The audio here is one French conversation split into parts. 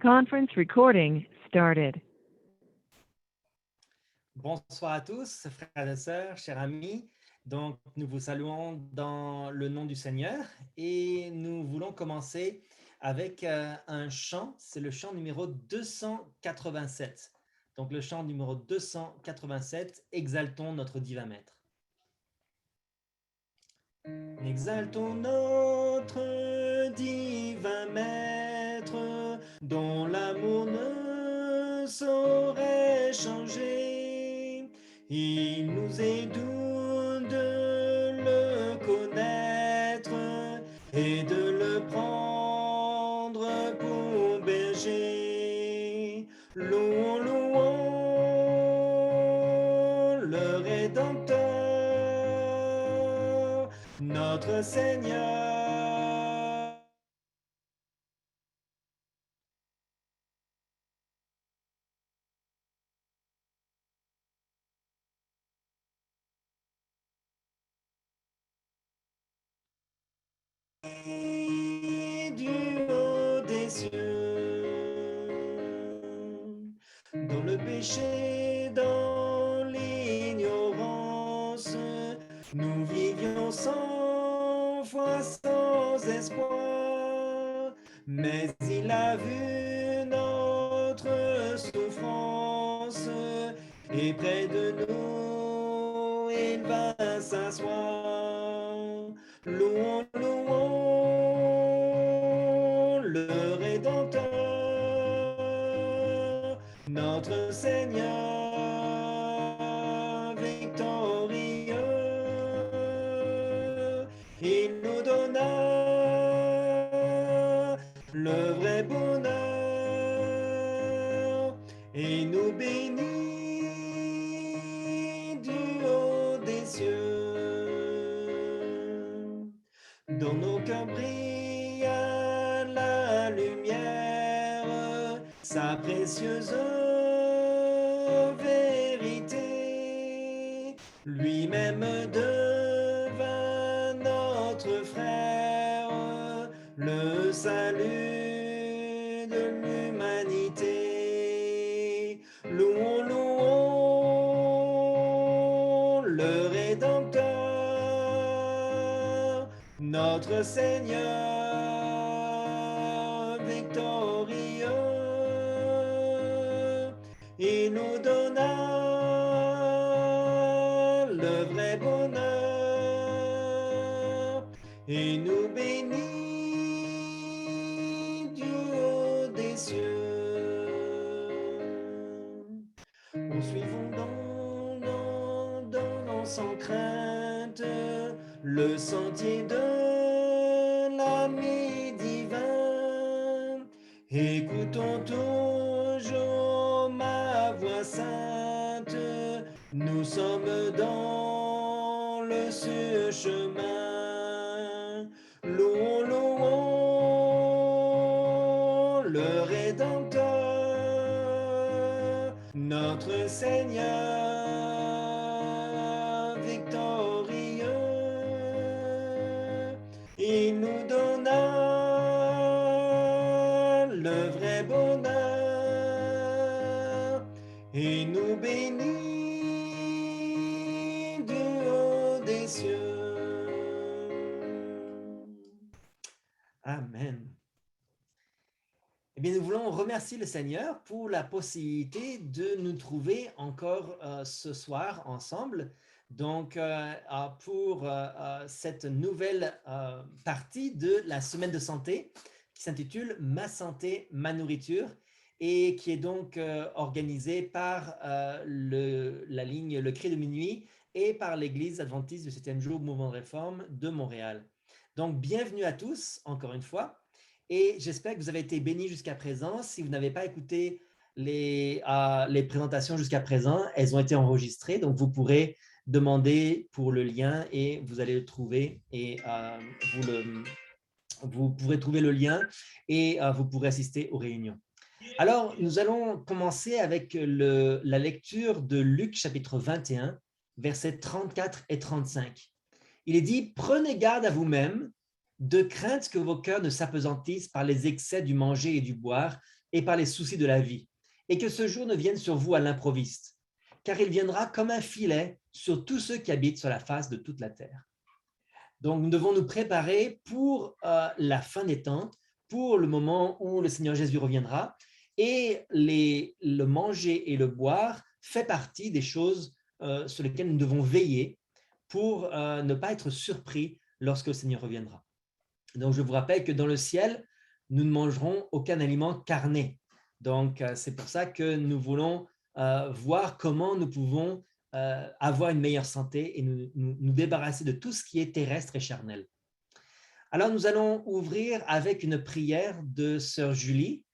Conference recording started. Bonsoir à tous, frères et sœurs, chers amis. Donc, nous vous saluons dans le nom du Seigneur et nous voulons commencer avec un chant. C'est le chant numéro 287. Donc, le chant numéro 287, Exaltons notre divin Maître. Exaltons notre divin Maître, dont l'amour ne saurait changer. Il nous est doux de le connaître et de le prendre pour berger. Louons, louons le Rédempteur, notre Seigneur. Du haut des cieux, dans le péché, dans l'ignorance, nous vivions sans foi, sans espoir, mais il a vu notre souffrance et près de nous il va s'asseoir. Louons, louons le Rédempteur, notre Seigneur victorieux. Il nous donna le vrai bonheur et nous bénit du haut des cieux. Dans nos cœurs brille la lumière, sa précieuse vérité. Lui-même devint notre frère, le salut de l'humanité. Louons, louons le Rédempteur, notre Seigneur victorieux. Il nous donna le vrai bonheur et nous bénit du haut des cieux. Nous suivons dans sans crainte le sentier de l'ami divin. Écoutons toujours ma voix sainte, nous sommes dans le sûr chemin. Louons, louons le Rédempteur, notre Seigneur victorieux. Il nous donna le vrai bonheur et nous bénit du haut des cieux. Amen. Eh bien, nous voulons remercier le Seigneur pour la possibilité de nous trouver encore ce soir ensemble. Donc, pour cette nouvelle partie de la semaine de santé qui s'intitule « Ma santé, ma nourriture » et qui est donc organisée par la ligne Le Cri de Minuit et par l'Église adventiste du 7e jour Mouvement de Réforme de Montréal. Donc, bienvenue à tous, encore une fois. Et j'espère que vous avez été bénis jusqu'à présent. Si vous n'avez pas écouté les présentations jusqu'à présent, elles ont été enregistrées. Donc, vous pourrez demander pour le lien et vous allez le trouver. Et vous pourrez trouver le lien et vous pourrez assister aux réunions. Alors, nous allons commencer avec la lecture de Luc chapitre 21, versets 34 et 35. Il est dit « Prenez garde à vous-même, de crainte que vos cœurs ne s'apesantissent par les excès du manger et du boire, et par les soucis de la vie, et que ce jour ne vienne sur vous à l'improviste, car il viendra comme un filet sur tous ceux qui habitent sur la face de toute la terre. Donc, nous devons nous préparer pour la fin des temps, pour le moment où le Seigneur Jésus reviendra, et le manger et le boire fait partie des choses sur lesquelles nous devons veiller pour ne pas être surpris lorsque le Seigneur reviendra. Donc, je vous rappelle que dans le ciel, nous ne mangerons aucun aliment carné. Donc, c'est pour ça que nous voulons voir comment nous pouvons avoir une meilleure santé et nous débarrasser de tout ce qui est terrestre et charnel. Alors, nous allons ouvrir avec une prière de sœur Julie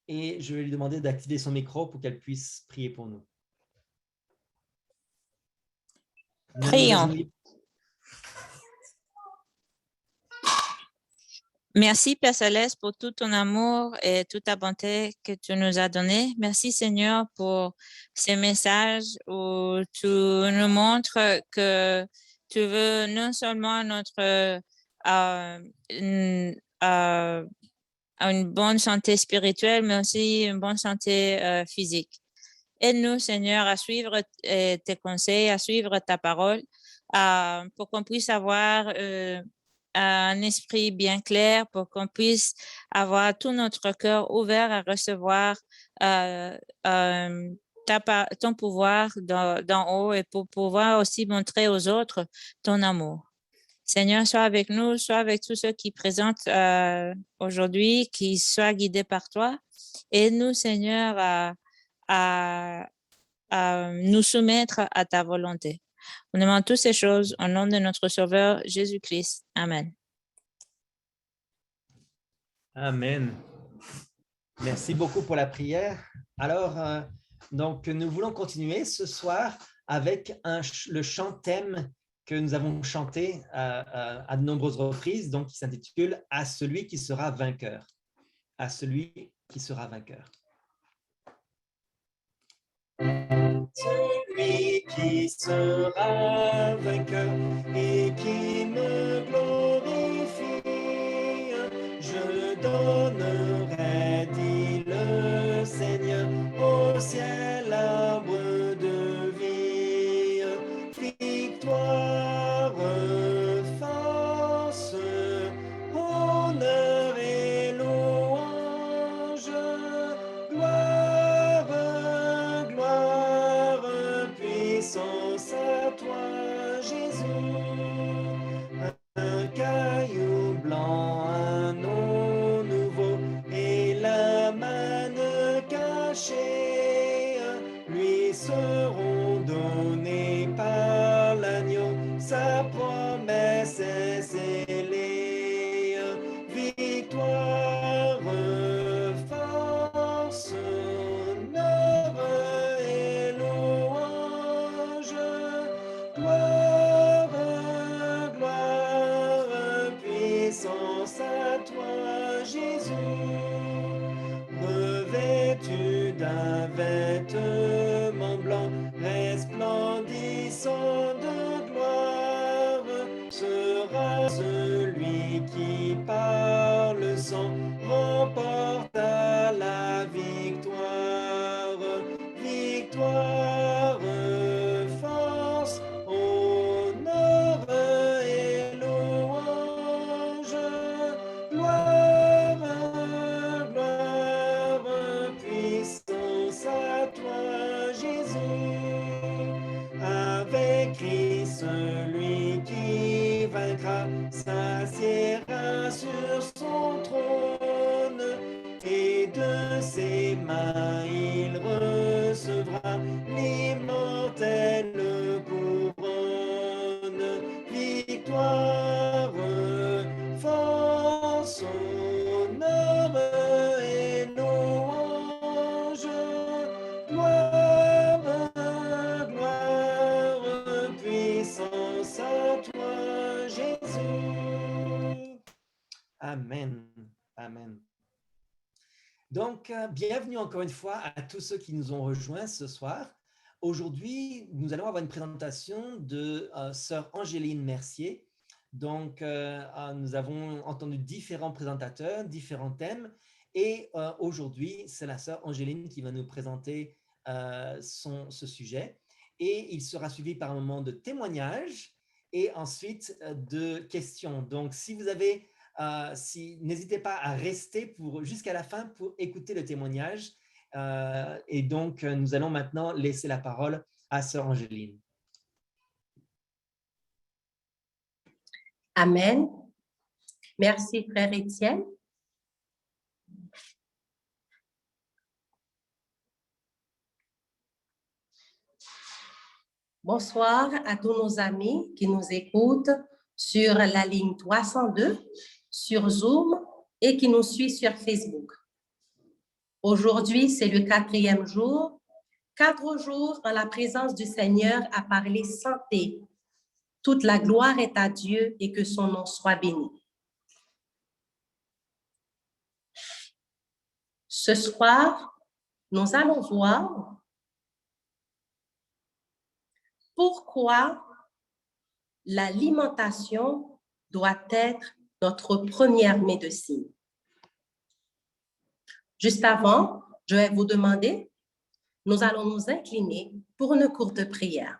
et je vais lui demander d'activer son micro pour qu'elle puisse prier pour nous. Prions. Merci, Père Céleste, pour tout ton amour et toute ta bonté que tu nous as donné. Merci, Seigneur, pour ces messages où tu nous montres que tu veux non seulement une bonne santé spirituelle, mais aussi une bonne santé physique. Aide-nous, Seigneur, à suivre tes conseils, à suivre ta parole, pour qu'on puisse avoir un esprit bien clair, pour qu'on puisse avoir tout notre cœur ouvert à recevoir ton pouvoir d'en haut et pour pouvoir aussi montrer aux autres ton amour. Seigneur, sois avec nous, sois avec tous ceux qui présentent aujourd'hui, qui soient guidés par toi. Aide-nous, Seigneur, à nous soumettre à ta volonté. Nous demandons toutes ces choses au nom de notre Sauveur Jésus-Christ. Amen. Amen. Merci beaucoup pour la prière. Alors, donc, nous voulons continuer ce soir avec le chant thème que nous avons chanté à de nombreuses reprises, donc qui s'intitule « À celui qui sera vainqueur ». À celui qui sera vainqueur. Celui qui sera vainqueur et qui me glorifie, je donnerai, dit le Seigneur, au ciel l'arbre de vie. Victoire, force, honneur et louange, gloire, puissance à toi, Jésus. Un caillou blanc, un nom nouveau et la manne cachée lui seront donnés par l'agneau. Sa promesse est scellée. Victoire, force, honneur et louange, gloire, puissance à toi, Jésus. Revêtu d'un vêtement blanc, resplendissant de gloire, sera celui qui par le sang remporta la victoire. Victoire, force, honneur et louange, gloire, puissance à toi, Jésus. Avec Christ, celui qui vaincra s'assiera sur son trône et de ses mains il recevra l'immortelle couronne. Victoire, force, honneur et louange, gloire, puissance à toi, Jésus. Amen. Amen. Donc, bienvenue encore une fois à tous ceux qui nous ont rejoints ce soir. Aujourd'hui, nous allons avoir une présentation de sœur Angéline Mercier. Donc, nous avons entendu différents présentateurs, différents thèmes, Et aujourd'hui, c'est la sœur Angéline qui va nous présenter ce sujet. Et il sera suivi par un moment de témoignage et ensuite de questions. Donc, si vous avez, n'hésitez pas à rester jusqu'à la fin pour écouter le témoignage. Et donc, nous allons maintenant laisser la parole à sœur Angéline. Amen. Merci, frère Étienne. Bonsoir à tous nos amis qui nous écoutent sur la ligne 302, sur Zoom et qui nous suivent sur Facebook. Aujourd'hui, c'est le 4e jour. 4 jours en la présence du Seigneur à parler santé. Toute la gloire est à Dieu et que son nom soit béni. Ce soir, nous allons voir pourquoi l'alimentation doit être notre première médecine. Juste avant, je vais vous demander, nous allons nous incliner pour une courte prière.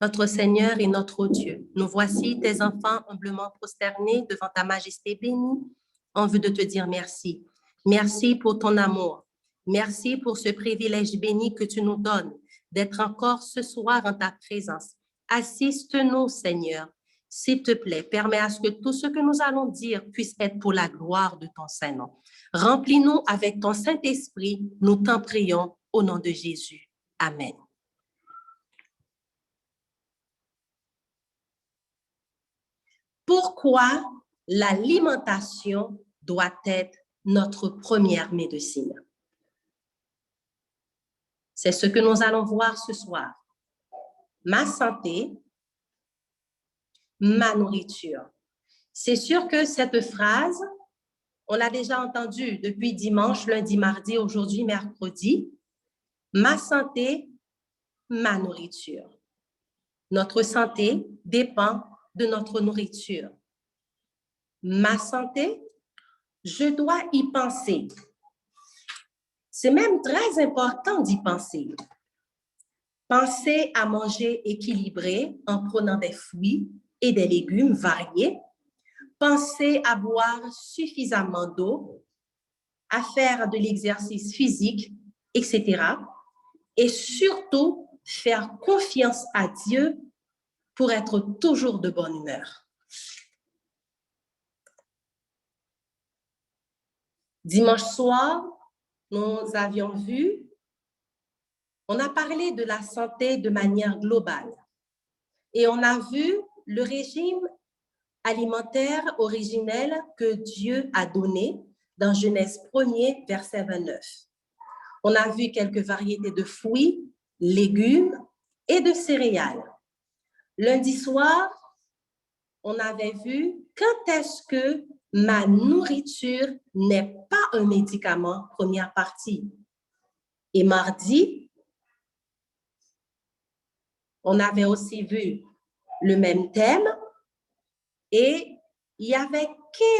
Notre Seigneur et notre Dieu, nous voici tes enfants humblement prosternés devant ta majesté bénie, en vue de te dire merci. Merci pour ton amour. Merci pour ce privilège béni que tu nous donnes d'être encore ce soir en ta présence. Assiste-nous, Seigneur. S'il te plaît, permets à ce que tout ce que nous allons dire puisse être pour la gloire de ton Saint-Nom. Remplis-nous avec ton Saint-Esprit, nous t'en prions au nom de Jésus. Amen. Pourquoi l'alimentation doit être notre première médecine? C'est ce que nous allons voir ce soir. Ma santé, ma nourriture. C'est sûr que cette phrase, on l'a déjà entendue depuis dimanche, lundi, mardi, aujourd'hui, mercredi. Ma santé, ma nourriture. Notre santé dépend de notre nourriture. Ma santé, je dois y penser. C'est même très important d'y penser. Pensez à manger équilibré en prenant des fruits et des légumes variés. Pensez à boire suffisamment d'eau, à faire de l'exercice physique, etc. Et surtout, faire confiance à Dieu pour être toujours de bonne humeur. Dimanche soir, nous avions vu, on a parlé de la santé de manière globale et on a vu le régime alimentaire originel que Dieu a donné dans Genèse 1er, verset 29. On a vu quelques variétés de fruits, légumes et de céréales. Lundi soir, on avait vu quand est-ce que ma nourriture n'est pas un médicament, première partie. Et mardi, on avait aussi vu le même thème et il y avait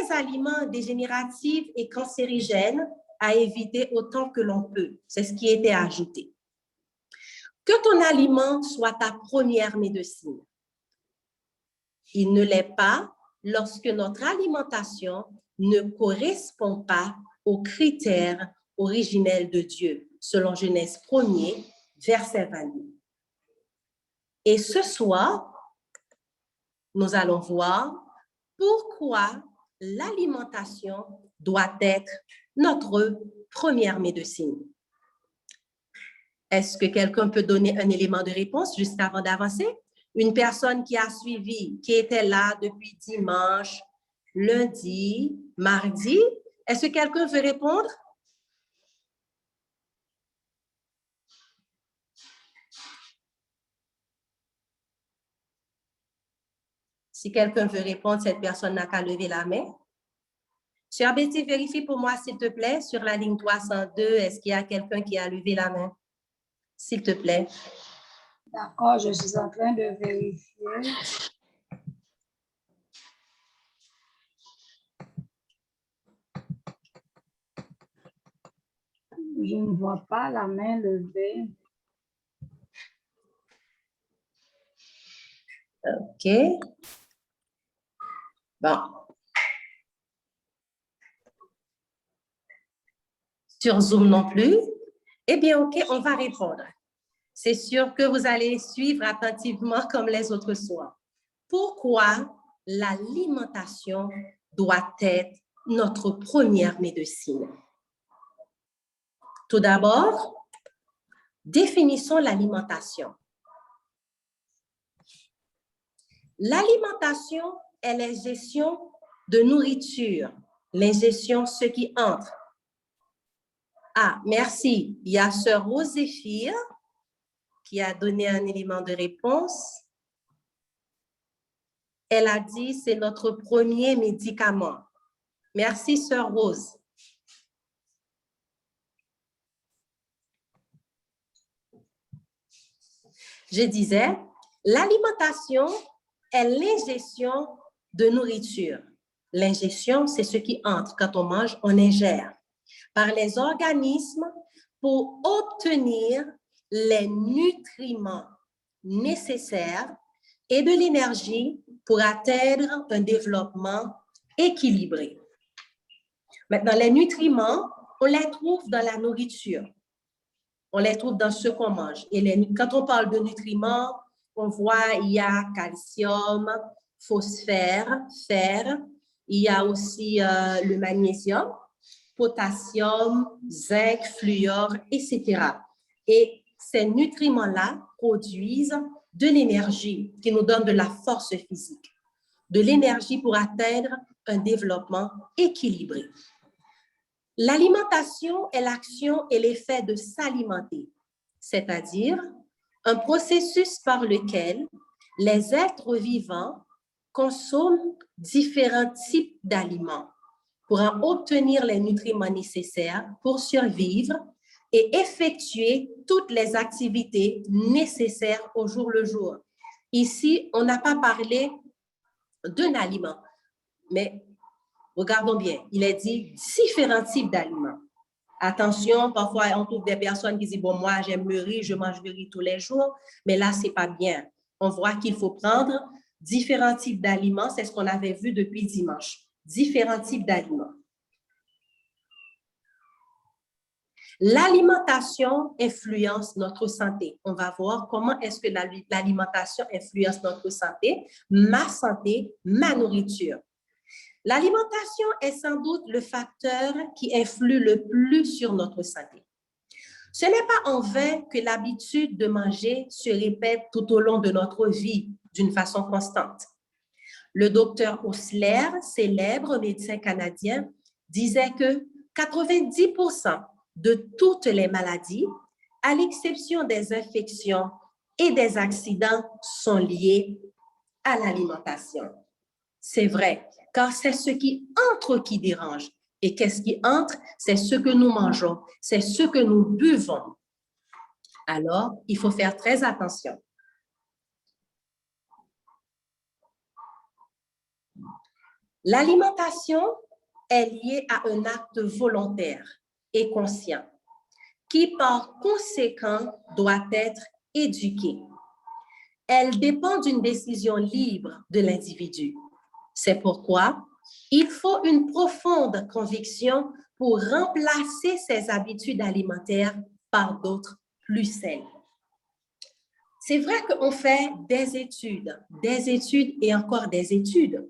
15 aliments dégénératifs et cancérigènes à éviter autant que l'on peut. C'est ce qui était ajouté. Que ton aliment soit ta première médecine. Il ne l'est pas lorsque notre alimentation ne correspond pas aux critères originels de Dieu, selon Genèse 1er, verset 22. Et ce soir, nous allons voir pourquoi l'alimentation doit être notre première médecine. Est-ce que quelqu'un peut donner un élément de réponse juste avant d'avancer? Une personne qui a suivi, qui était là depuis dimanche, lundi, mardi. Est-ce que quelqu'un veut répondre? Si quelqu'un veut répondre, cette personne n'a qu'à lever la main. Sœur Betty, vérifie pour moi, s'il te plaît, sur la ligne 302, est-ce qu'il y a quelqu'un qui a levé la main? S'il te plaît. D'accord, je suis en train de vérifier. vois pas la main levée. OK. Bon. Sur Zoom non plus? Eh bien, OK, on va répondre. C'est sûr que vous allez suivre attentivement comme les autres soirs. Pourquoi l'alimentation doit être notre première médecine? Tout d'abord, définissons l'alimentation. L'alimentation est l'ingestion de nourriture, l'ingestion ce qui entre. Ah, merci. Il y a sœur Roséphire qui a donné un élément de réponse. Elle a dit c'est notre premier médicament. Merci, sœur Rose. Je disais, l'alimentation est l'ingestion de nourriture. L'ingestion, c'est ce qui entre. Quand on mange, on ingère par les organismes pour obtenir les nutriments nécessaires et de l'énergie pour atteindre un développement équilibré. Maintenant, les nutriments, on les trouve dans la nourriture. On les trouve dans ce qu'on mange. Et quand on parle de nutriments, on voit il y a calcium, phosphore, fer, il y a aussi le magnésium, potassium, zinc, fluor, etc. Et ces nutriments-là produisent de l'énergie qui nous donne de la force physique, de l'énergie pour atteindre un développement équilibré. L'alimentation est l'action et l'effet de s'alimenter, c'est-à-dire un processus par lequel les êtres vivants consomment différents types d'aliments pour en obtenir les nutriments nécessaires pour survivre et effectuer toutes les activités nécessaires au jour le jour. Ici, on n'a pas parlé d'un aliment, mais regardons bien, il est dit différents types d'aliments. Attention, parfois on trouve des personnes qui disent, bon, moi j'aime le riz, je mange le riz tous les jours, mais là, c'est pas bien. On voit qu'il faut prendre différents types d'aliments, c'est ce qu'on avait vu depuis dimanche. Différents types d'aliments. L'alimentation influence notre santé. On va voir comment est-ce que l'alimentation influence notre santé, ma nourriture. L'alimentation est sans doute le facteur qui influe le plus sur notre santé. Ce n'est pas en vain que l'habitude de manger se répète tout au long de notre vie d'une façon constante. Le docteur Osler, célèbre médecin canadien, disait que 90% de toutes les maladies, à l'exception des infections et des accidents, sont liées à l'alimentation. C'est vrai, car c'est ce qui entre qui dérange. Et qu'est-ce qui entre? C'est ce que nous mangeons, c'est ce que nous buvons. Alors, il faut faire très attention. L'alimentation est liée à un acte volontaire et conscient, qui par conséquent doit être éduqué. Elle dépend d'une décision libre de l'individu. C'est pourquoi il faut une profonde conviction pour remplacer ces habitudes alimentaires par d'autres plus saines. C'est vrai qu'on fait des études et encore des études,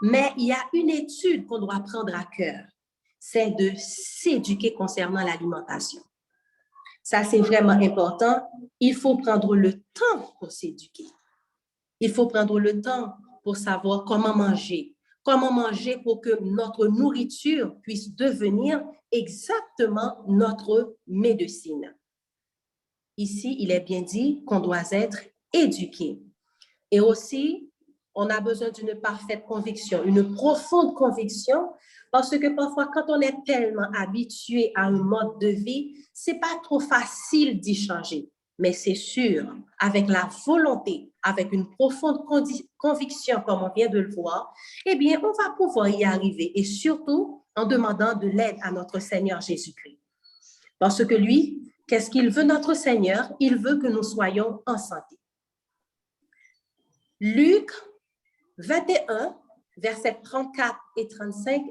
mais il y a une étude qu'on doit prendre à cœur, c'est de s'éduquer concernant l'alimentation. Ça, c'est vraiment important. Il faut prendre le temps pour s'éduquer. Il faut prendre le temps pour savoir comment manger pour que notre nourriture puisse devenir exactement notre médecine. Ici, il est bien dit qu'on doit être éduqué. Et aussi, on a besoin d'une parfaite conviction, une profonde conviction, parce que parfois, quand on est tellement habitué à un mode de vie, c'est pas trop facile d'y changer. Mais c'est sûr, avec la volonté, avec une profonde conviction, comme on vient de le voir, eh bien, on va pouvoir y arriver, et surtout en demandant de l'aide à notre Seigneur Jésus-Christ. Parce que lui, qu'est-ce qu'il veut, notre Seigneur? Il veut que nous soyons en santé. Luc 21, versets 34 et 35,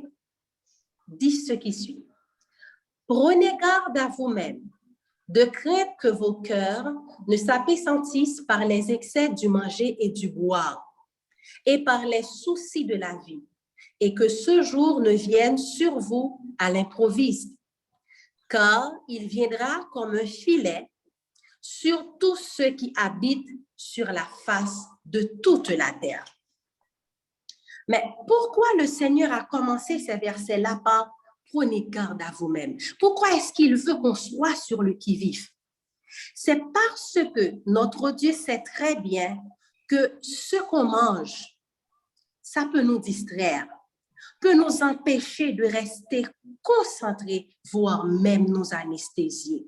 dit ce qui suit. Prenez garde à vous-même, de crainte que vos cœurs ne s'apesantissent par les excès du manger et du boire, et par les soucis de la vie, et que ce jour ne vienne sur vous à l'improviste, car il viendra comme un filet sur tous ceux qui habitent sur la face de toute la terre. Mais pourquoi le Seigneur a commencé ces versets-là par « Prenez garde à vous-même » ? Pourquoi est-ce qu'il veut qu'on soit sur le qui-vive? C'est parce que notre Dieu sait très bien que ce qu'on mange, ça peut nous distraire, peut nous empêcher de rester concentrés, voire même nous anesthésier.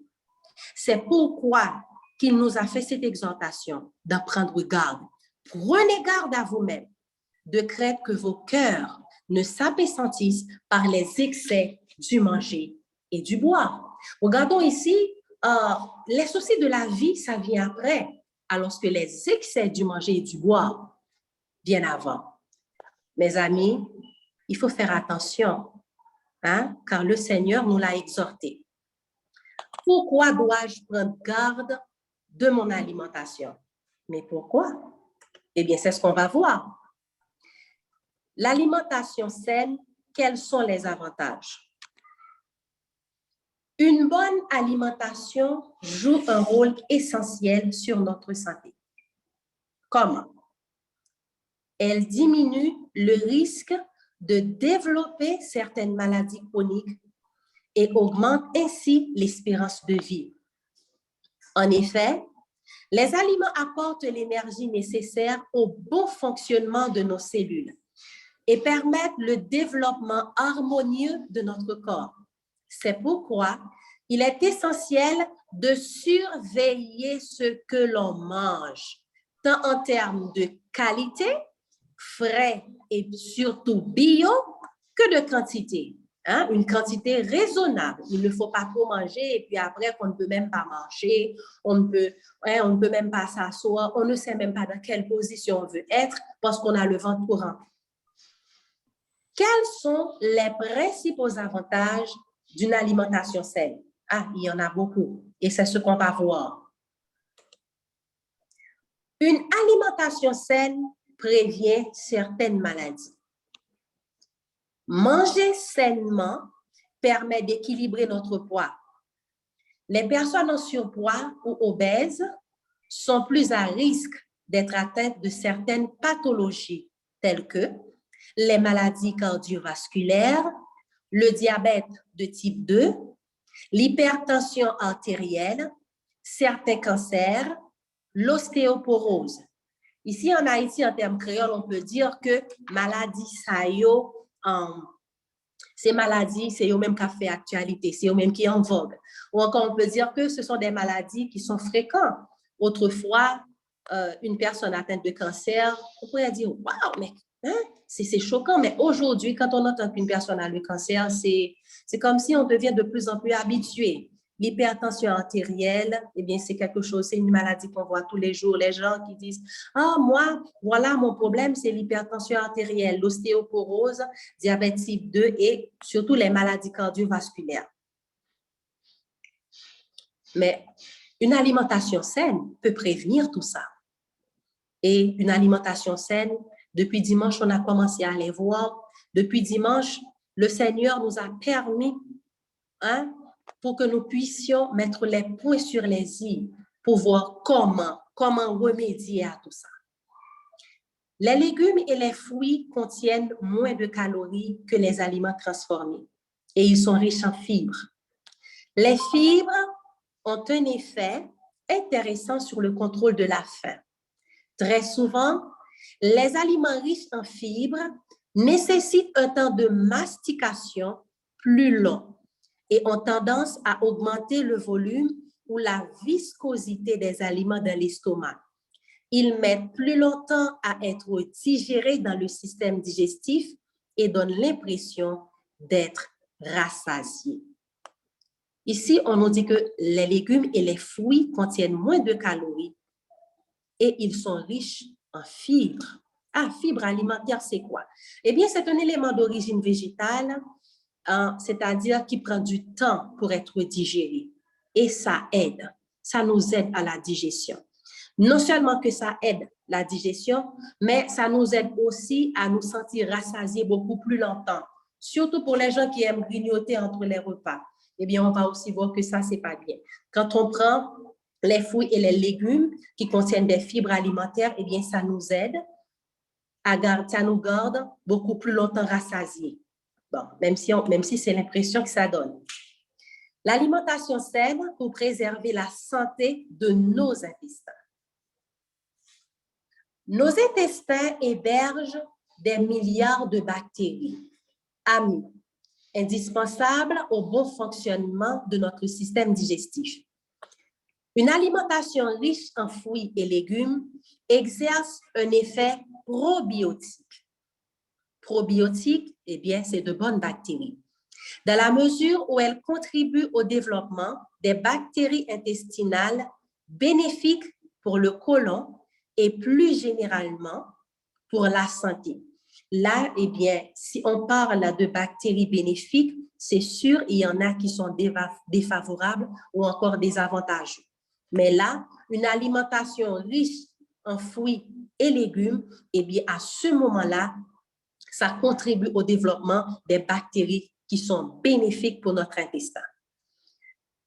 C'est pourquoi qu'il nous a fait cette exhortation d'en prendre garde. Prenez garde à vous-même, de crainte que vos cœurs ne s'apesantissent par les excès du manger et du boire. Regardons ici, les soucis de la vie, ça vient après, alors que les excès du manger et du boire viennent avant. Mes amis, il faut faire attention, hein, car le Seigneur nous l'a exhorté. Pourquoi dois-je prendre garde de mon alimentation? Mais pourquoi? Eh bien, c'est ce qu'on va voir. L'alimentation saine, quels sont les avantages? Une bonne alimentation joue un rôle essentiel sur notre santé. Comment? Elle diminue le risque de développer certaines maladies chroniques et augmente ainsi l'espérance de vie. En effet, les aliments apportent l'énergie nécessaire au bon fonctionnement de nos cellules et permettent le développement harmonieux de notre corps. C'est pourquoi il est essentiel de surveiller ce que l'on mange, tant en termes de qualité, frais et surtout bio, que de quantité. Hein? Une quantité raisonnable. Il ne faut pas trop manger et puis après qu'on ne peut même pas marcher, on ne peut même pas s'asseoir, on ne sait même pas dans quelle position on veut être parce qu'on a le ventre trop rempli. Quels sont les principaux avantages d'une alimentation saine? Ah, il y en a beaucoup et c'est ce qu'on va voir. Une alimentation saine prévient certaines maladies. Manger sainement permet d'équilibrer notre poids. Les personnes en surpoids ou obèses sont plus à risque d'être atteintes de certaines pathologies telles que les maladies cardiovasculaires, le diabète de type 2, l'hypertension artérielle, certains cancers, l'ostéoporose. Ici, en Haïti, en termes créoles, on peut dire que maladie ça yo, ces maladies, c'est eux même qui a fait actualité, c'est eux même qui est en vogue. Ou encore, on peut dire que ce sont des maladies qui sont fréquentes. Autrefois, une personne atteinte de cancer, on pourrait dire, waouh, mais hein, c'est choquant. Mais aujourd'hui, quand on entend qu'une personne a le cancer, c'est comme si on devient de plus en plus habitué. L'hypertension artérielle, eh bien, c'est quelque chose, c'est une maladie qu'on voit tous les jours. Les gens qui disent, ah, moi, voilà, mon problème, c'est l'hypertension artérielle, l'ostéoporose, diabète type 2 et surtout les maladies cardiovasculaires. Mais une alimentation saine peut prévenir tout ça. Et une alimentation saine, depuis dimanche, on a commencé à les voir. Depuis dimanche, le Seigneur nous a permis, hein, pour que nous puissions mettre les points sur les i pour voir comment remédier à tout ça. Les légumes et les fruits contiennent moins de calories que les aliments transformés et ils sont riches en fibres. Les fibres ont un effet intéressant sur le contrôle de la faim. Très souvent, les aliments riches en fibres nécessitent un temps de mastication plus long et ont tendance à augmenter le volume ou la viscosité des aliments dans l'estomac. Ils mettent plus longtemps à être digérés dans le système digestif et donnent l'impression d'être rassasiés. Ici, on nous dit que les légumes et les fruits contiennent moins de calories et ils sont riches en fibres. Ah, fibres alimentaires, c'est quoi? Eh bien, c'est un élément d'origine végétale, c'est-à-dire qui prend du temps pour être digéré. Et ça nous aide à la digestion. Non seulement que ça aide la digestion, mais ça nous aide aussi à nous sentir rassasiés beaucoup plus longtemps. Surtout pour les gens qui aiment grignoter entre les repas. Eh bien, on va aussi voir que ça, c'est pas bien. Quand on prend les fruits et les légumes qui contiennent des fibres alimentaires, eh bien, ça nous aide ça nous garde beaucoup plus longtemps rassasiés. Bon, même si c'est l'impression que ça donne. L'alimentation saine pour préserver la santé de nos intestins. Nos intestins hébergent des milliards de bactéries, amis, indispensables au bon fonctionnement de notre système digestif. Une alimentation riche en fruits et légumes exerce un effet probiotique. Probiotique, eh bien, c'est de bonnes bactéries. Dans la mesure où elles contribuent au développement des bactéries intestinales bénéfiques pour le côlon et plus généralement pour la santé. Là, eh bien, si on parle de bactéries bénéfiques, c'est sûr, il y en a qui sont défavorables ou encore désavantageux. Mais là, une alimentation riche en fruits et légumes, eh bien, à ce moment-là, ça contribue au développement des bactéries qui sont bénéfiques pour notre intestin.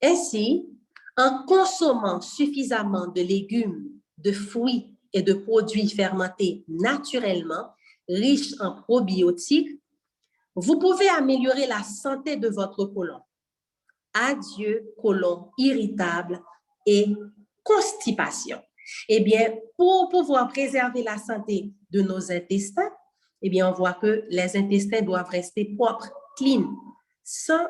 Ainsi, en consommant suffisamment de légumes, de fruits et de produits fermentés naturellement, riches en probiotiques, vous pouvez améliorer la santé de votre côlon. Adieu, côlon irritable et constipation. Eh bien, pour pouvoir préserver la santé de nos intestins, eh bien, on voit que les intestins doivent rester propres, clean, sans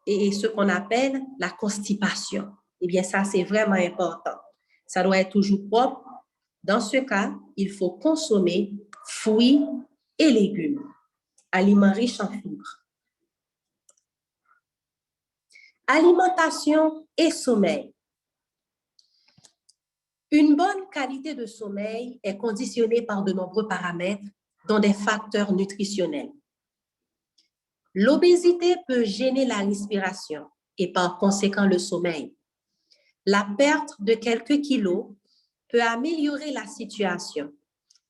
et ce qu'on appelle la constipation. Eh bien, ça, c'est vraiment important. Ça doit être toujours propre. Dans ce cas, il faut consommer fruits et légumes, aliments riches en fibres. Alimentation et sommeil. Une bonne qualité de sommeil est conditionnée par de nombreux paramètres, dont des facteurs nutritionnels. L'obésité peut gêner la respiration et par conséquent le sommeil. La perte de quelques kilos peut améliorer la situation.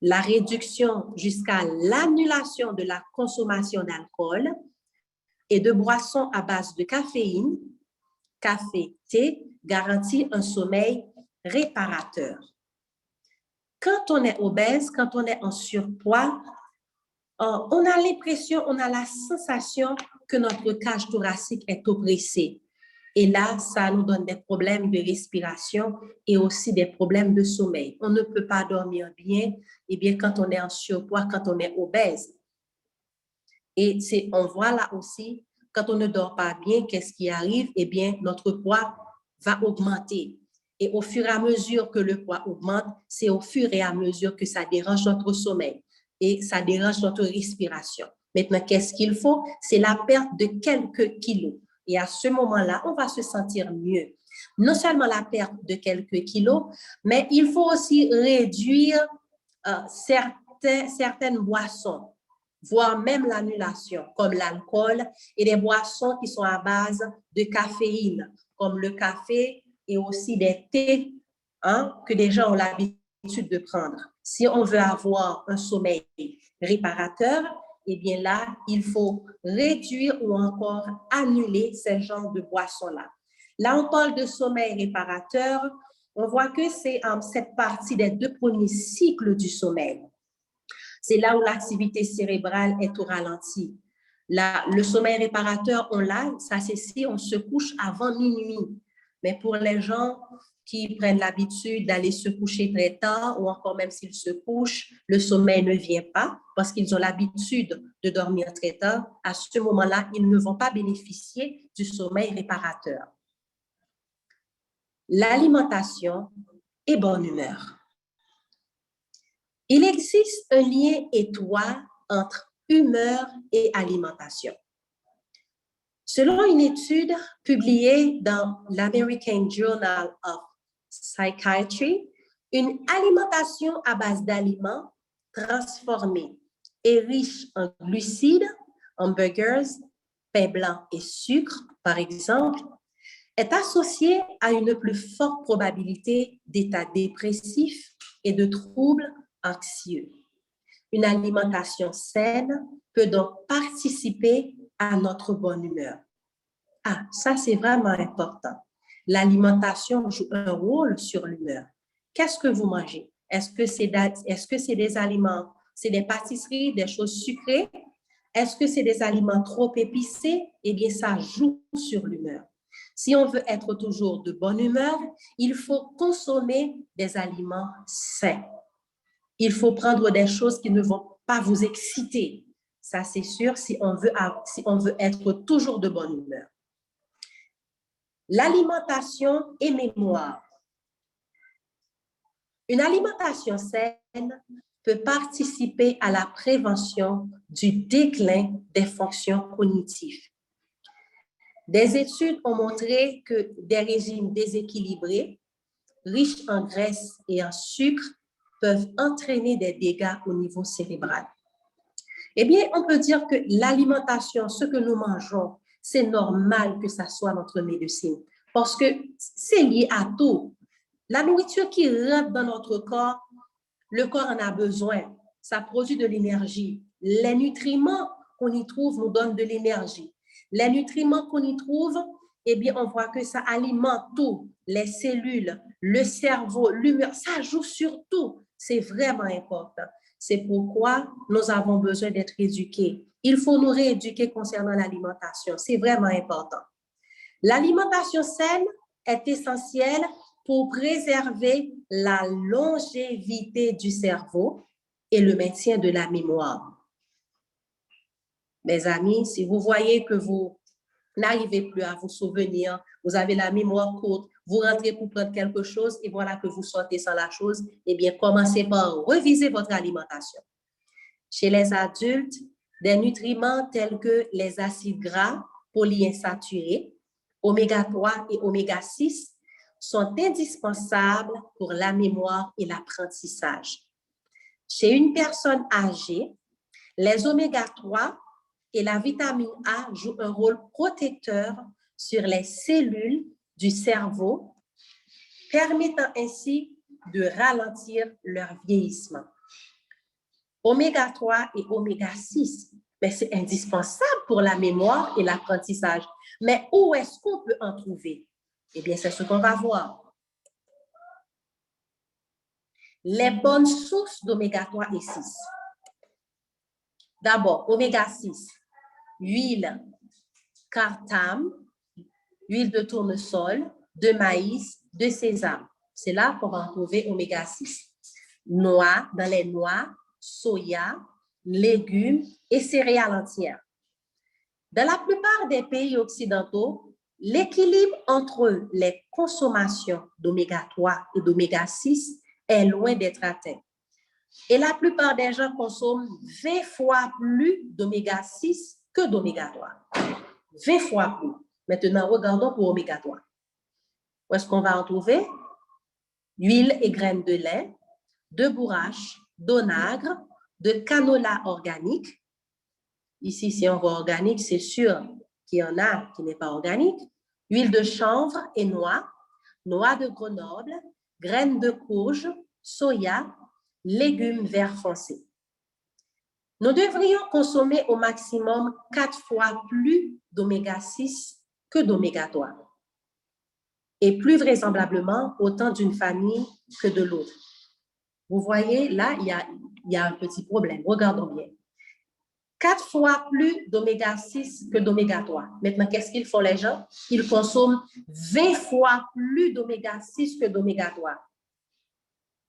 La réduction jusqu'à l'annulation de la consommation d'alcool et de boissons à base de caféine, café, thé, garantit un sommeil réparateur. Quand on est obèse, quand on est en surpoids, on a l'impression, on a la sensation que notre cage thoracique est oppressée. Et là, ça nous donne des problèmes de respiration et aussi des problèmes de sommeil. On ne peut pas dormir bien, eh bien, quand on est en surpoids, quand on est obèse. Et on voit là aussi, quand on ne dort pas bien, qu'est-ce qui arrive? Eh bien, notre poids va augmenter. Et au fur et à mesure que le poids augmente, c'est au fur et à mesure que ça dérange notre sommeil et ça dérange notre respiration. Maintenant, qu'est-ce qu'il faut? C'est la perte de quelques kilos. Et à ce moment-là, on va se sentir mieux. Non seulement la perte de quelques kilos, mais il faut aussi réduire certaines boissons, voire même l'annulation, comme l'alcool et des boissons qui sont à base de caféine, comme le café et aussi des thés que des gens ont l'habitude de prendre. Si on veut avoir un sommeil réparateur, eh bien là, il faut réduire ou encore annuler ces genres de boissons-là. Là, on parle de sommeil réparateur. On voit que c'est cette partie des 2 premiers cycles du sommeil. C'est là où l'activité cérébrale est au ralenti. Là, le sommeil réparateur, on l'a, ça c'est si on se couche avant minuit. Mais pour les gens qui prennent l'habitude d'aller se coucher très tard ou encore même s'ils se couchent, le sommeil ne vient pas parce qu'ils ont l'habitude de dormir très tard. À ce moment-là, ils ne vont pas bénéficier du sommeil réparateur. L'alimentation et bonne humeur. Il existe un lien étroit entre humeur et alimentation. Selon une étude publiée dans l'American Journal of Psychiatry, une alimentation à base d'aliments transformés et riches en glucides, hamburgers, pain blanc et sucre, par exemple, est associée à une plus forte probabilité d'état dépressif et de troubles anxieux. Une alimentation saine peut donc participer à notre bonne humeur. Ah, ça, c'est vraiment important. L'alimentation joue un rôle sur l'humeur. Qu'est-ce que vous mangez? Est-ce que c'est des aliments, c'est des pâtisseries, des choses sucrées? Est-ce que c'est des aliments trop épicés? Eh bien, ça joue sur l'humeur. Si on veut être toujours de bonne humeur, il faut consommer des aliments sains. Il faut prendre des choses qui ne vont pas vous exciter. Ça, c'est sûr, si on veut être toujours de bonne humeur. L'alimentation et mémoire. Une alimentation saine peut participer à la prévention du déclin des fonctions cognitives. Des études ont montré que des régimes déséquilibrés, riches en graisse et en sucre, peuvent entraîner des dégâts au niveau cérébral. Eh bien, on peut dire que l'alimentation, ce que nous mangeons, c'est normal que ça soit notre médecine parce que c'est lié à tout. La nourriture qui rentre dans notre corps, le corps en a besoin. Ça produit de l'énergie. Les nutriments qu'on y trouve nous donnent de l'énergie. Les nutriments qu'on y trouve, eh bien, on voit que ça alimente tout. Les cellules, le cerveau, l'humeur, ça joue sur tout. C'est vraiment important. C'est pourquoi nous avons besoin d'être éduqués. Il faut nous rééduquer concernant l'alimentation. C'est vraiment important. L'alimentation saine est essentielle pour préserver la longévité du cerveau et le maintien de la mémoire. Mes amis, si vous voyez que vous n'arrivez plus à vous souvenir, vous avez la mémoire courte, vous rentrez pour prendre quelque chose et voilà que vous sortez sans la chose, eh bien, commencez par reviser votre alimentation. Chez les adultes, des nutriments tels que les acides gras polyinsaturés, oméga 3 et oméga 6 sont indispensables pour la mémoire et l'apprentissage. Chez une personne âgée, les oméga 3 et la vitamine A jouent un rôle protecteur sur les cellules du cerveau, permettant ainsi de ralentir leur vieillissement. Oméga 3 et oméga 6, mais c'est indispensable pour la mémoire et l'apprentissage. Mais où est-ce qu'on peut en trouver? Eh bien, c'est ce qu'on va voir. Les bonnes sources d'oméga 3 et 6. D'abord, oméga 6, huile cartame, huile de tournesol, de maïs, de sésame. C'est là qu'on va en trouver oméga 6. Noix, dans les noix, soya, légumes et céréales entières. Dans la plupart des pays occidentaux, l'équilibre entre les consommations d'oméga 3 et d'oméga 6 est loin d'être atteint. Et la plupart des gens consomment 20 fois plus d'oméga 6 que d'oméga 3. 20 fois plus. Maintenant, regardons pour oméga 3. Où est-ce qu'on va en trouver? Huile et graines de lait, de bourrache, d'onagre, de canola organique. Ici, si on voit organique, c'est sûr qu'il y en a qui n'est pas organique. Huile de chanvre et noix, noix de Grenoble, graines de courge, soya, légumes verts foncés. Nous devrions consommer au maximum 4 fois plus d'oméga 6 que d'oméga 3. Et plus vraisemblablement, autant d'une famille que de l'autre. Vous voyez, là, il y a un petit problème. Regardons bien. 4 fois plus d'oméga 6 que d'oméga 3. Maintenant, qu'est-ce qu'ils font les gens? Ils consomment 20 fois plus d'oméga 6 que d'oméga 3.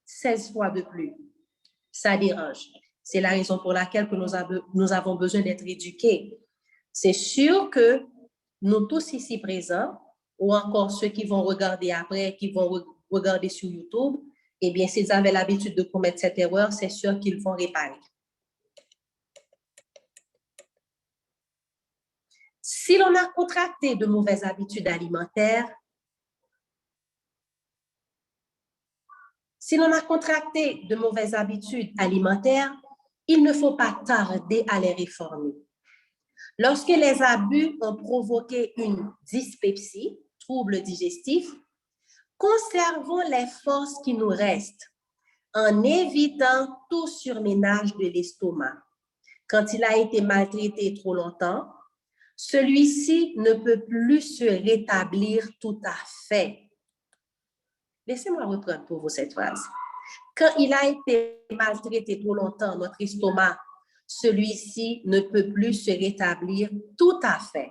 16 fois de plus. Ça dérange. C'est la raison pour laquelle que nous avons besoin d'être éduqués. C'est sûr que nous tous ici présents, ou encore ceux qui vont regarder après, qui vont regarder sur YouTube, eh bien, s'ils avaient l'habitude de commettre cette erreur, c'est sûr qu'ils vont réparer. Si l'on a contracté de mauvaises habitudes alimentaires, il ne faut pas tarder à les réformer. Lorsque les abus ont provoqué une dyspepsie, trouble digestif, conservons les forces qui nous restent en évitant tout surménage de l'estomac. Quand il a été maltraité trop longtemps, celui-ci ne peut plus se rétablir tout à fait. Laissez-moi reprendre pour vous cette phrase. Quand il a été maltraité trop longtemps, notre estomac, celui-ci ne peut plus se rétablir tout à fait.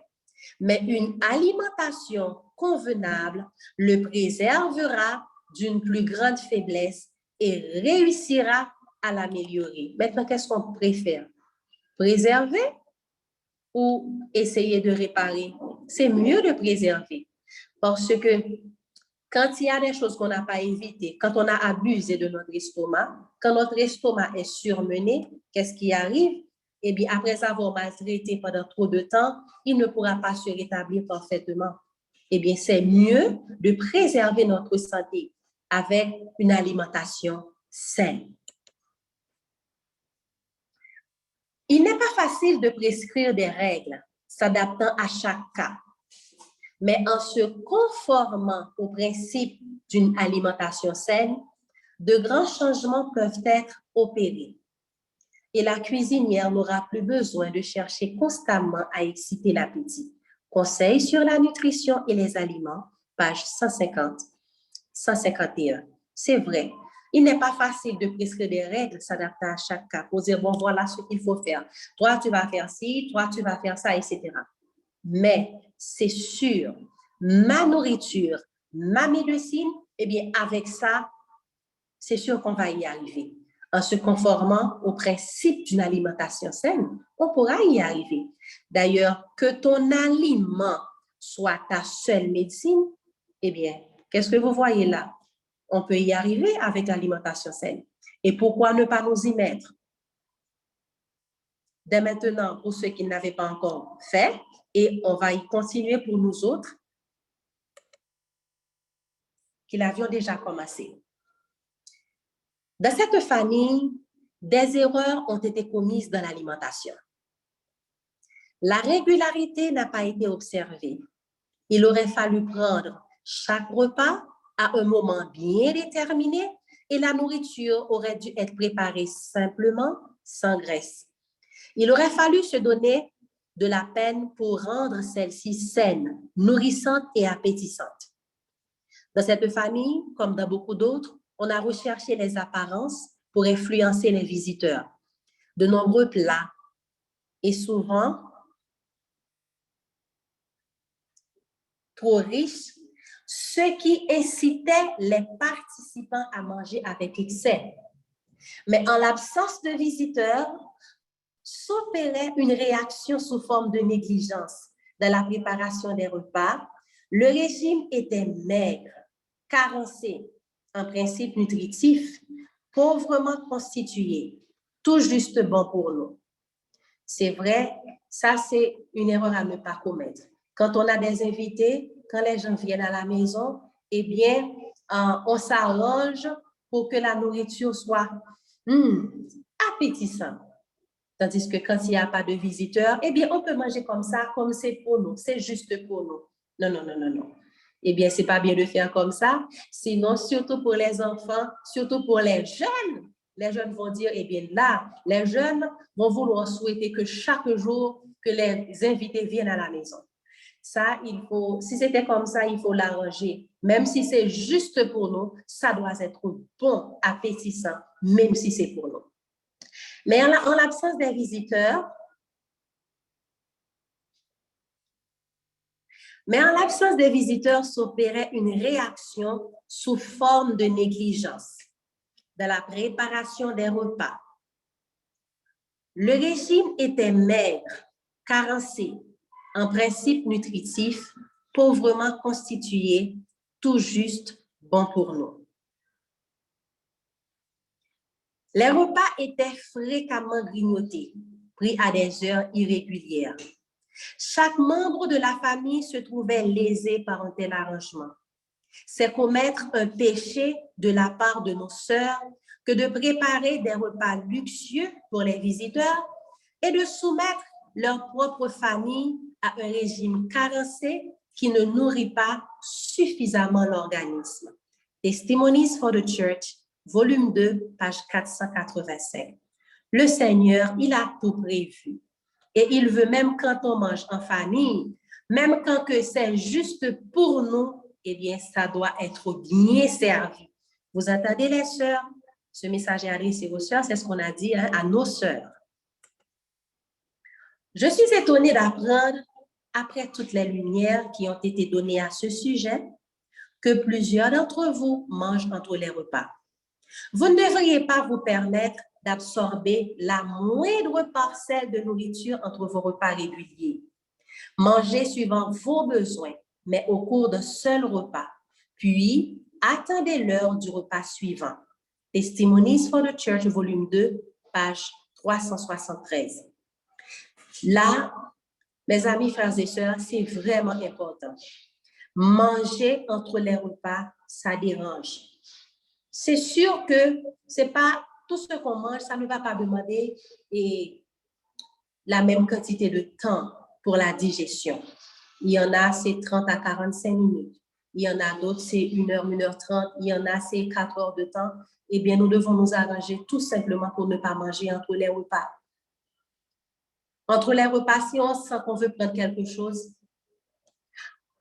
Mais une alimentation convenable le préservera d'une plus grande faiblesse et réussira à l'améliorer. Maintenant, qu'est-ce qu'on préfère? Préserver ou essayer de réparer? C'est mieux de préserver parce que quand il y a des choses qu'on n'a pas évitées, quand on a abusé de notre estomac, quand notre estomac est surmené, qu'est-ce qui arrive? Eh bien, après avoir maltraité pendant trop de temps, il ne pourra pas se rétablir parfaitement. Eh bien, c'est mieux de préserver notre santé avec une alimentation saine. Il n'est pas facile de prescrire des règles s'adaptant à chaque cas, mais en se conformant au principe d'une alimentation saine, de grands changements peuvent être opérés. Et la cuisinière n'aura plus besoin de chercher constamment à exciter l'appétit. Conseils sur la nutrition et les aliments, page 151. C'est vrai, il n'est pas facile de prescrire des règles s'adaptant à chaque cas pour dire, bon, voilà ce qu'il faut faire. Toi, tu vas faire ci, toi, tu vas faire ça, etc. Mais c'est sûr, ma nourriture, ma médecine, eh bien, avec ça, c'est sûr qu'on va y arriver. En se conformant au principe d'une alimentation saine, on pourra y arriver. D'ailleurs, que ton aliment soit ta seule médecine, eh bien, qu'est-ce que vous voyez là? On peut y arriver avec l'alimentation saine. Et pourquoi ne pas nous y mettre? Dès maintenant, pour ceux qui n'avaient pas encore fait, et on va y continuer pour nous autres, qui l'avions déjà commencé. Dans cette famille, des erreurs ont été commises dans l'alimentation. La régularité n'a pas été observée. Il aurait fallu prendre chaque repas à un moment bien déterminé et la nourriture aurait dû être préparée simplement, sans graisse. Il aurait fallu se donner de la peine pour rendre celle-ci saine, nourrissante et appétissante. Dans cette famille, comme dans beaucoup d'autres, on a recherché les apparences pour influencer les visiteurs. De nombreux plats et souvent trop riches, ce qui incitait les participants à manger avec excès. Mais en l'absence de visiteurs, s'opérait une réaction sous forme de négligence dans la préparation des repas. Le régime était maigre, carencé en principe nutritif, pauvrement constitué, tout juste bon pour nous. C'est vrai, ça c'est une erreur à ne pas commettre. Quand on a des invités, quand les gens viennent à la maison, eh bien, on s'arrange pour que la nourriture soit appétissante. Tandis que quand il n'y a pas de visiteurs, eh bien, on peut manger comme ça, comme c'est pour nous, c'est juste pour nous. Non, non, non, non, non. Eh bien, ce n'est pas bien de faire comme ça. Sinon, surtout pour les enfants, surtout pour les jeunes vont dire, eh bien là, les jeunes vont vouloir souhaiter que chaque jour, que les invités viennent à la maison. Ça, il faut, si c'était comme ça, il faut l'arranger. Même si c'est juste pour nous, ça doit être bon, appétissant, même si c'est pour nous. Mais en l'absence des visiteurs, s'opérait une réaction sous forme de négligence dans la préparation des repas. Le régime était maigre, carencé, en principe nutritif, pauvrement constitué, tout juste bon pour nous. Les repas étaient fréquemment grignotés, pris à des heures irrégulières. Chaque membre de la famille se trouvait lésé par un tel arrangement. C'est commettre un péché de la part de nos sœurs que de préparer des repas luxueux pour les visiteurs et de soumettre leur propre famille à un régime carencé qui ne nourrit pas suffisamment l'organisme. Testimonies for the Church, volume 2, page 485. Le Seigneur, il a tout prévu. Et il veut même quand on mange en famille, même quand que c'est juste pour nous, eh bien, ça doit être bien servi. Vous entendez les sœurs? Ce message est adressé aux sœurs, c'est ce qu'on a dit à nos sœurs. Je suis étonnée d'apprendre, après toutes les lumières qui ont été données à ce sujet, que plusieurs d'entre vous mangent entre les repas. Vous ne devriez pas vous permettre d'absorber la moindre parcelle de nourriture entre vos repas réguliers. Mangez suivant vos besoins, mais au cours d'un seul repas. Puis, attendez l'heure du repas suivant. Testimonies for the Church, volume 2, page 373. Là, mes amis, frères et sœurs, c'est vraiment important. Manger entre les repas, ça dérange. C'est sûr que c'est pas tout ce qu'on mange, ça ne va pas demander la même quantité de temps pour la digestion. Il y en a, c'est 30 à 45 minutes. Il y en a d'autres, c'est 1h, 1h30. Il y en a, c'est 4 heures de temps. Eh bien, nous devons nous arranger tout simplement pour ne pas manger entre les repas. Entre les repas, si on sent qu'on veut prendre quelque chose,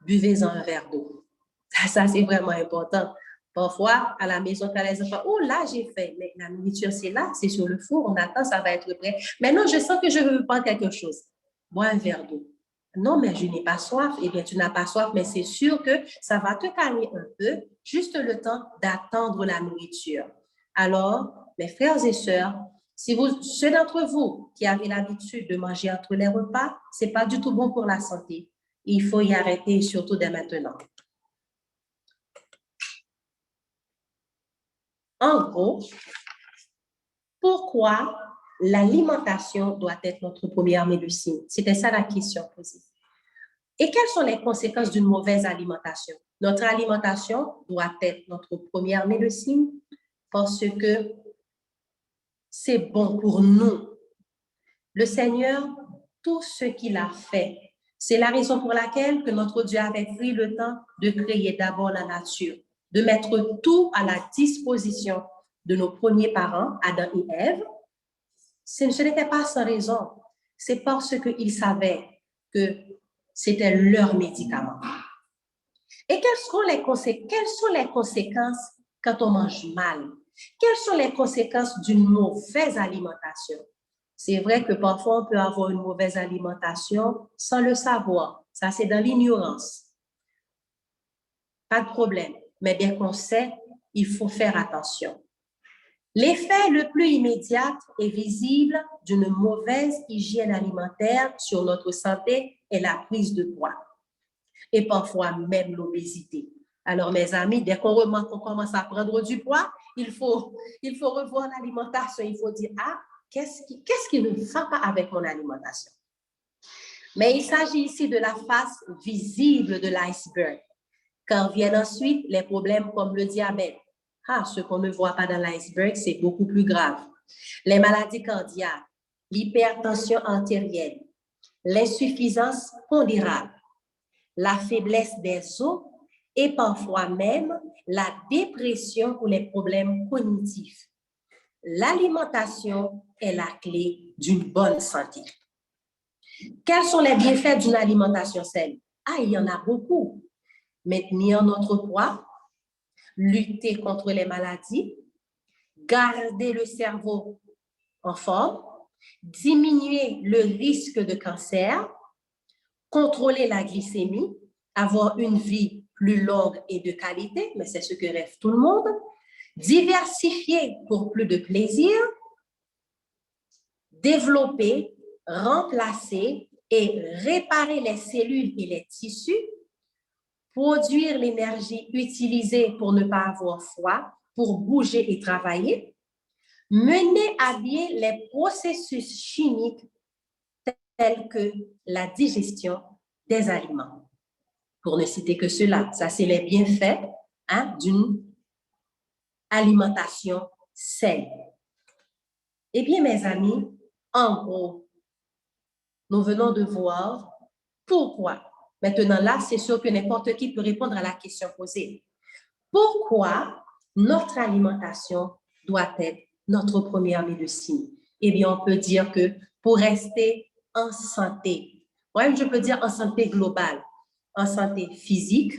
buvez-en un verre d'eau. Ça c'est vraiment important. Parfois, à la maison, quand les enfants, oh là, j'ai faim, mais la nourriture, c'est là, c'est sur le four, on attend, ça va être prêt. Mais non, je sens que je veux prendre quelque chose. Bois un verre d'eau. Non, mais je n'ai pas soif. Eh bien, tu n'as pas soif, mais c'est sûr que ça va te calmer un peu, juste le temps d'attendre la nourriture. Alors, mes frères et sœurs, ceux d'entre vous qui avez l'habitude de manger entre les repas, ce n'est pas du tout bon pour la santé. Il faut y arrêter, surtout dès maintenant. En gros, pourquoi l'alimentation doit être notre première médecine? C'était ça la question posée. Et quelles sont les conséquences d'une mauvaise alimentation? Notre alimentation doit être notre première médecine parce que c'est bon pour nous. Le Seigneur, tout ce qu'il a fait, c'est la raison pour laquelle que notre Dieu avait pris le temps de créer d'abord la nature, de mettre tout à la disposition de nos premiers parents, Adam et Ève. Ce n'était pas sans raison. C'est parce qu'il savait que c'était leur médicament. Et quelles sont les conséquences quand on mange mal? Quelles sont les conséquences d'une mauvaise alimentation? C'est vrai que parfois, on peut avoir une mauvaise alimentation sans le savoir. Ça, c'est dans l'ignorance. Pas de problème. Mais dès qu'on sait, il faut faire attention. L'effet le plus immédiat et visible d'une mauvaise hygiène alimentaire sur notre santé est la prise de poids et parfois même l'obésité. Alors, mes amis, dès qu'on remarque qu'on commence à prendre du poids, il faut revoir l'alimentation. Il faut dire, ah, qu'est-ce qui ne va pas avec mon alimentation? Mais il s'agit ici de la face visible de l'iceberg. Quand viennent ensuite les problèmes comme le diabète. Ah, ce qu'on ne voit pas dans l'iceberg, c'est beaucoup plus grave. Les maladies cardiaques, l'hypertension artérielle, l'insuffisance pondérale, la faiblesse des os et parfois même la dépression ou les problèmes cognitifs. L'alimentation est la clé d'une bonne santé. Quels sont les bienfaits d'une alimentation saine? Ah, il y en a beaucoup. Maintenir notre poids, lutter contre les maladies, garder le cerveau en forme, diminuer le risque de cancer, contrôler la glycémie, avoir une vie plus longue et de qualité, mais c'est ce que rêve tout le monde, diversifier pour plus de plaisir, développer, remplacer et réparer les cellules et les tissus, produire l'énergie utilisée pour ne pas avoir froid, pour bouger et travailler, mener à bien les processus chimiques tels que la digestion des aliments. Pour ne citer que cela, ça c'est les bienfaits d'une alimentation saine. Eh bien, mes amis, en gros, nous venons de voir pourquoi. Maintenant, là, c'est sûr que n'importe qui peut répondre à la question posée. Pourquoi notre alimentation doit être notre première médecine? Eh bien, on peut dire que pour rester en santé, moi, je peux dire en santé globale, en santé physique,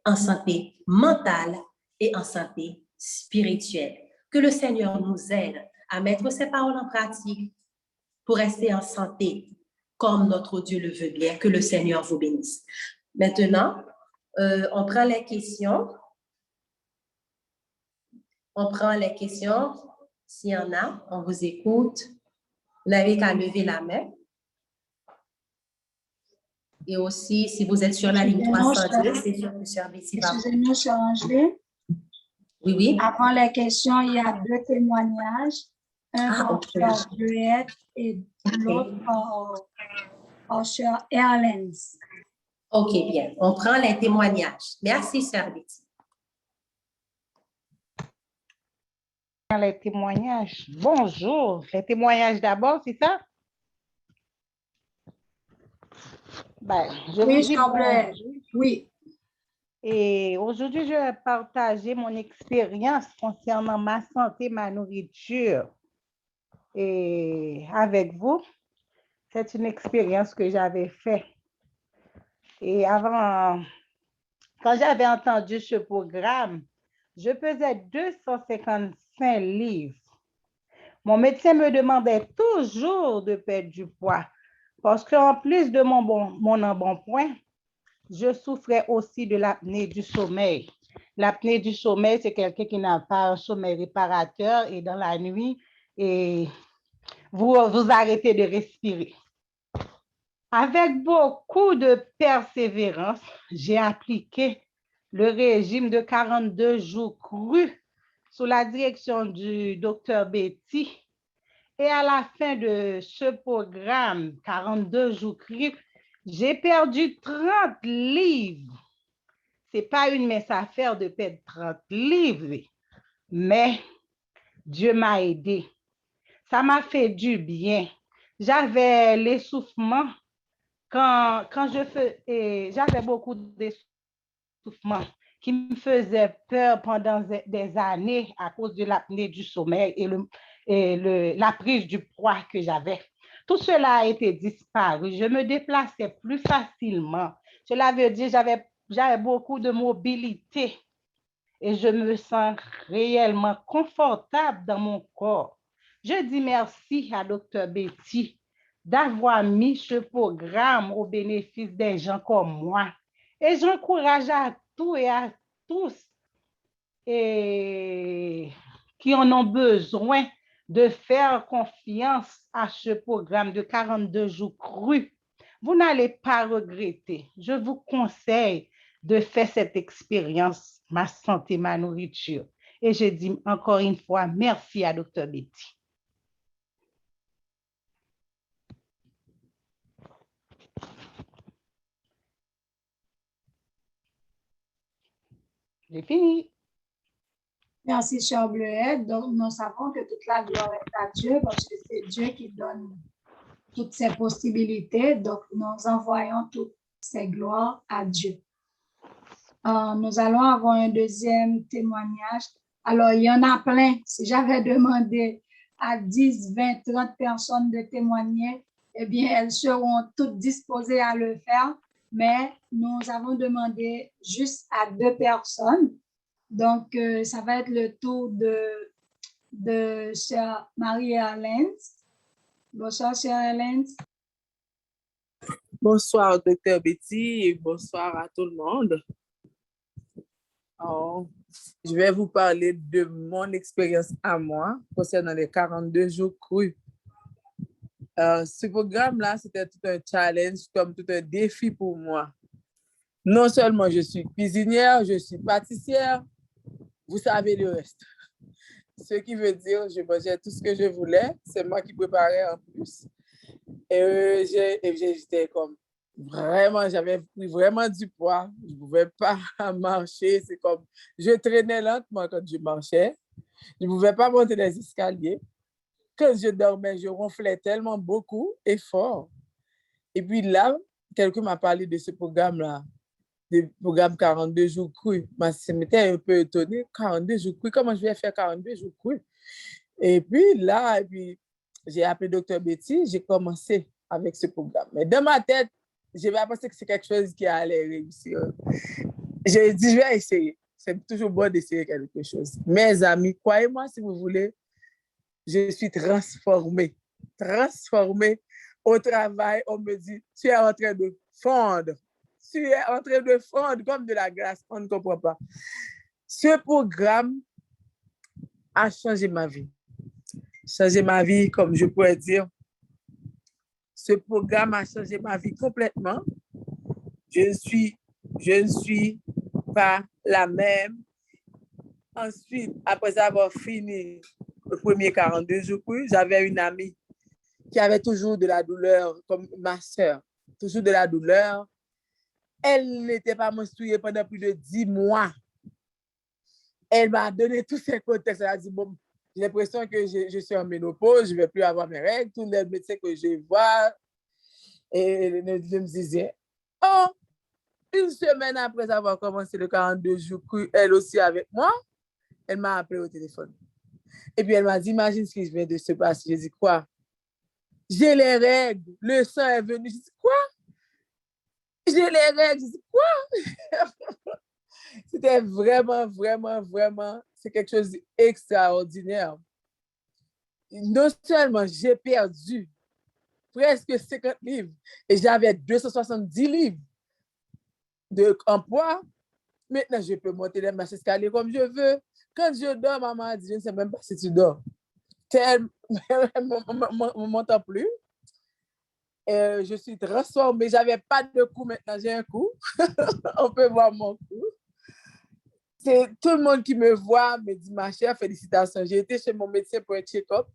en santé mentale et en santé spirituelle. Que le Seigneur nous aide à mettre ces paroles en pratique pour rester en santé, comme notre Dieu le veut bien. Que le Seigneur vous bénisse. Maintenant, on prend les questions. On prend les questions. S'il y en a, on vous écoute. Vous n'avez qu'à lever la main. Et aussi, si vous êtes sur la ligne 310, c'est sûr que Sœur Betty va... Excusez-moi, Sœur Angèle. Oui, oui. Avant les questions, il y a 2 témoignages. Un par Sœur Bleuette et l'autre par Sœur Erlens. OK, bien. On prend les témoignages. Merci, Sœur Betty. Les témoignages. Bonjour. Les témoignages d'abord, c'est ça? Ben, je Oui, vous dis Sœur Bleuette. Oui. Et aujourd'hui, je vais partager mon expérience concernant ma santé, ma nourriture. Et avec vous, c'est une expérience que j'avais faite. Et avant, quand j'avais entendu ce programme, je pesais 255 livres. Mon médecin me demandait toujours de perdre du poids parce qu'en plus de mon embonpoint, je souffrais aussi de l'apnée du sommeil. L'apnée du sommeil, c'est quelqu'un qui n'a pas un sommeil réparateur et dans la nuit, et vous arrêtez de respirer. Avec beaucoup de persévérance, j'ai appliqué le régime de 42 jours crus sous la direction du docteur Betty. Et à la fin de ce programme, 42 jours crus, j'ai perdu 30 livres. Ce n'est pas une mince affaire de perdre 30 livres, mais Dieu m'a aidé. Ça m'a fait du bien. J'avais l'essoufflement. J'avais beaucoup d'essoufflement qui me faisait peur pendant des années à cause de l'apnée du sommeil et la prise du poids que j'avais. Tout cela a été disparu. Je me déplaçais plus facilement. Cela veut dire que j'avais beaucoup de mobilité et je me sens réellement confortable dans mon corps. Je dis merci à Dr. Betty d'avoir mis ce programme au bénéfice des gens comme moi. Et j'encourage à tous et à tous qui en ont besoin de faire confiance à ce programme de 42 jours crus. Vous n'allez pas regretter. Je vous conseille de faire cette expérience, ma santé, ma nourriture. Et je dis encore une fois, merci à Dr. Betty. J'ai fini. Merci, Sœur Bleuette. Donc, nous savons que toute la gloire est à Dieu parce que c'est Dieu qui donne toutes ces possibilités. Donc, nous envoyons toutes ces gloires à Dieu. Nous allons avoir un deuxième témoignage. Alors, il y en a plein. Si j'avais demandé à 10, 20, 30 personnes de témoigner, eh bien, elles seront toutes disposées à le faire. Mais nous avons demandé juste à 2 personnes. Donc, ça va être le tour de Sœur Marie-Hélène. Bonsoir, Sœur Hélène. Bonsoir, Dr. Betty, et bonsoir à tout le monde. Alors, je vais vous parler de mon expérience à moi concernant les 42 jours crus. Ce programme-là, c'était tout un challenge, comme tout un défi pour moi. Non seulement je suis cuisinière, je suis pâtissière, vous savez le reste. Ce qui veut dire, je mangeais tout ce que je voulais, c'est moi qui préparais en plus. Et j'étais comme vraiment, j'avais pris vraiment du poids. Je ne pouvais pas marcher. C'est comme, je traînais lentement quand je marchais. Je ne pouvais pas monter les escaliers. Quand je dormais, je ronflais tellement beaucoup et fort. Et puis là, quelqu'un m'a parlé de ce programme-là, le programme 42 jours crus. Ça m'était un peu étonné. 42 jours crus, comment je vais faire 42 jours crus? Et puis là, j'ai appelé Dr. Betty, j'ai commencé avec ce programme. Mais dans ma tête, je n'avais pas pensé que c'est quelque chose qui allait réussir. J'ai dit, je vais essayer. C'est toujours bon d'essayer quelque chose. Mes amis, croyez-moi si vous voulez, je suis transformée. Transformée au travail. On me dit, tu es en train de fondre. Tu es en train de fondre comme de la glace. On ne comprend pas. Ce programme a changé ma vie. Changé ma vie, comme je pourrais dire. Ce programme a changé ma vie complètement. Je ne suis pas la même. Ensuite, après avoir fini le premier 42 jours, j'avais une amie qui avait toujours de la douleur, comme ma soeur, toujours de la douleur. Elle n'était pas menstruée pendant plus de 10 mois. Elle m'a donné tous ces contextes. Elle a dit, bon, j'ai l'impression que je suis en ménopause, je ne vais plus avoir mes règles. Tous les médecins que je vois, et je me disais, oh, une semaine après avoir commencé le 42 jours, elle aussi avec moi, elle m'a appelé au téléphone. Et puis elle m'a dit, imagine ce qui vient de se passer. J'ai dit, quoi? J'ai les règles, le sang est venu. J'ai dit, quoi? J'ai les règles. J'ai dit, quoi? C'était vraiment, vraiment, vraiment, c'est quelque chose d'extraordinaire. Non seulement j'ai perdu presque 50 livres et j'avais 270 livres en poids, maintenant je peux monter les marches escaliers comme je veux. Quand je dors, maman dit, je ne sais même pas si tu dors. On ne m'entend plus. Je suis transformée. Je n'avais pas de cou, maintenant j'ai un cou. On peut voir mon cou. C'est tout le monde qui me voit me dit, ma chère, félicitations. J'ai été chez mon médecin pour un check-up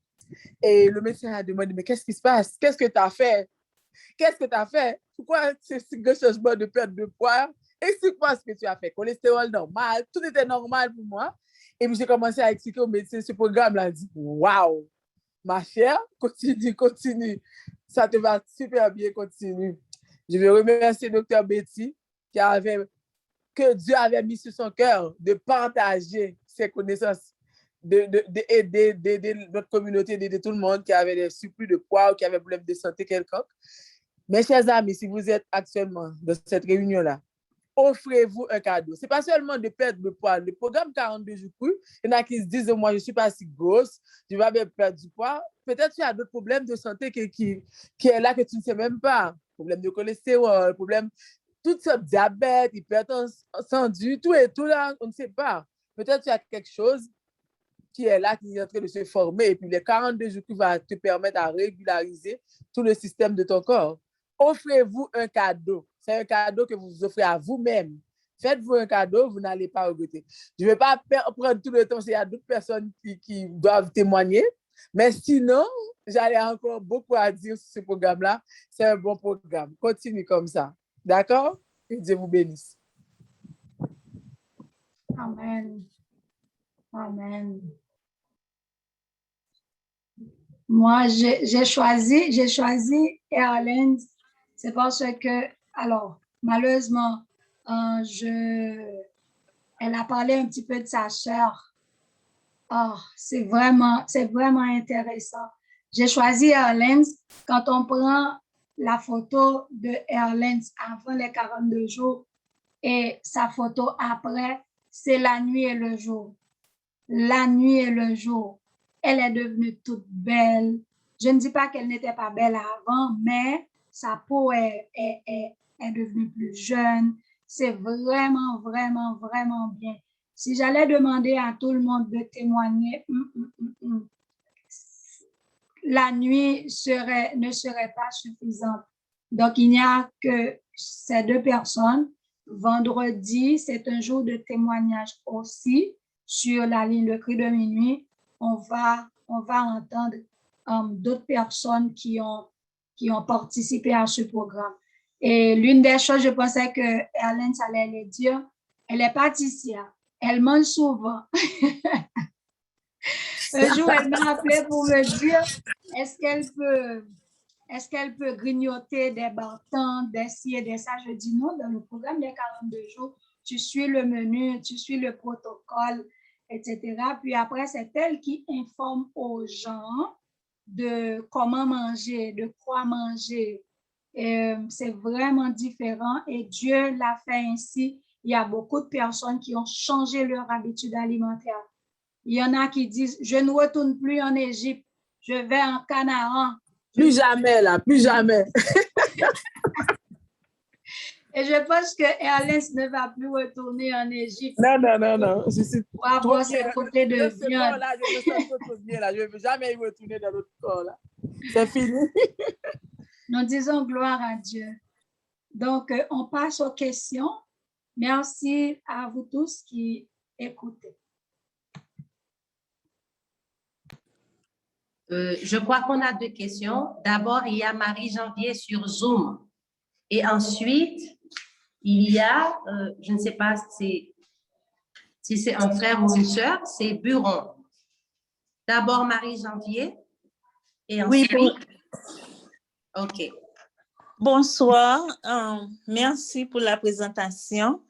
et le médecin a demandé, mais qu'est-ce qui se passe? Qu'est-ce que tu as fait? Qu'est-ce que tu as fait? Pourquoi c'est si grand changement de perte de poids? Explique-moi ce que tu as fait. Cholestérol normal, tout était normal pour moi. Et puis j'ai commencé à expliquer au médecin ce programme-là. Il dit, waouh, ma chère, continue, continue. Ça te va super bien, continue. Je veux remercier Dr. Betty que Dieu avait mis sur son cœur de partager ses connaissances, d'aider notre communauté, d'aider tout le monde qui avait des surplus de poids ou qui avait des problèmes de santé quelconque. Mes chers amis, si vous êtes actuellement dans cette réunion-là, offrez-vous un cadeau. Ce n'est pas seulement de perdre le poids. Le programme 42 jours crus, il y en a qui se disent, moi, je ne suis pas si grosse, je vais bien perdre du poids. Peut-être qu'il y a d'autres problèmes de santé qui est là que tu ne sais même pas. Problème de cholestérol, problème, toutes sortes de diabète, hypertension, tout et tout là, on ne sait pas. Peut-être qu'il y a quelque chose qui est là, qui est en train de se former. Et puis, les 42 jours qui va te permettre à régulariser tout le système de ton corps. Offrez-vous un cadeau. C'est un cadeau que vous offrez à vous-même. Faites-vous un cadeau, vous n'allez pas regretter. Je ne vais pas prendre tout le temps, il y a d'autres personnes qui doivent témoigner. Mais sinon, j'allais encore beaucoup à dire sur ce programme-là. C'est un bon programme. Continue comme ça. D'accord? Que Dieu vous bénisse. Amen. Amen. Moi, j'ai choisi Airlines. C'est parce que, alors, malheureusement, elle a parlé un petit peu de sa chair. Oh, c'est vraiment intéressant. J'ai choisi Airlines. Quand on prend la photo de Airlines avant les 42 jours et sa photo après, c'est la nuit et le jour. La nuit et le jour. Elle est devenue toute belle. Je ne dis pas qu'elle n'était pas belle avant, mais sa peau est devenue plus jeune. C'est vraiment, vraiment, vraiment bien. Si j'allais demander à tout le monde de témoigner, la nuit ne serait pas suffisante. Donc, il n'y a que ces deux personnes. Vendredi, c'est un jour de témoignage aussi. Sur la ligne Le Cri de Minuit, on va entendre d'autres personnes qui ont qui ont participé à ce programme. Et l'une des choses, je pensais que Hélène allait le dire, elle est pâtissière. Elle mange souvent. Un jour, elle m'a appelé pour me dire, est-ce qu'elle peut grignoter des bâtons, des ci et des ça? Je dis non, dans le programme des 42 jours, tu suis le menu, tu suis le protocole, etc. Puis après, c'est elle qui informe aux gens de comment manger, de quoi manger. C'est vraiment différent et Dieu l'a fait ainsi. Il y a beaucoup de personnes qui ont changé leur habitude alimentaire. Il y en a qui disent, je ne retourne plus en Égypte, je vais en Canaan. Plus jamais, là, plus jamais. Et je pense que Ernest ne va plus retourner en Égypte. Non. Je suis pour avoir cette côté de viande. Là, je me sens trop bien, là. Je ne veux jamais y retourner dans l'autre corps, là. C'est fini. Nous disons gloire à Dieu. Donc, on passe aux questions. Merci à vous tous qui écoutez. Je crois qu'on a 2 questions. D'abord, il y a Marie Janvier sur Zoom. Et ensuite, il y a, je ne sais pas si c'est un frère ou une sœur, c'est Buron. D'abord, Marie Janvier. Et ensuite, Oui, OK. bonsoir. Merci pour la présentation.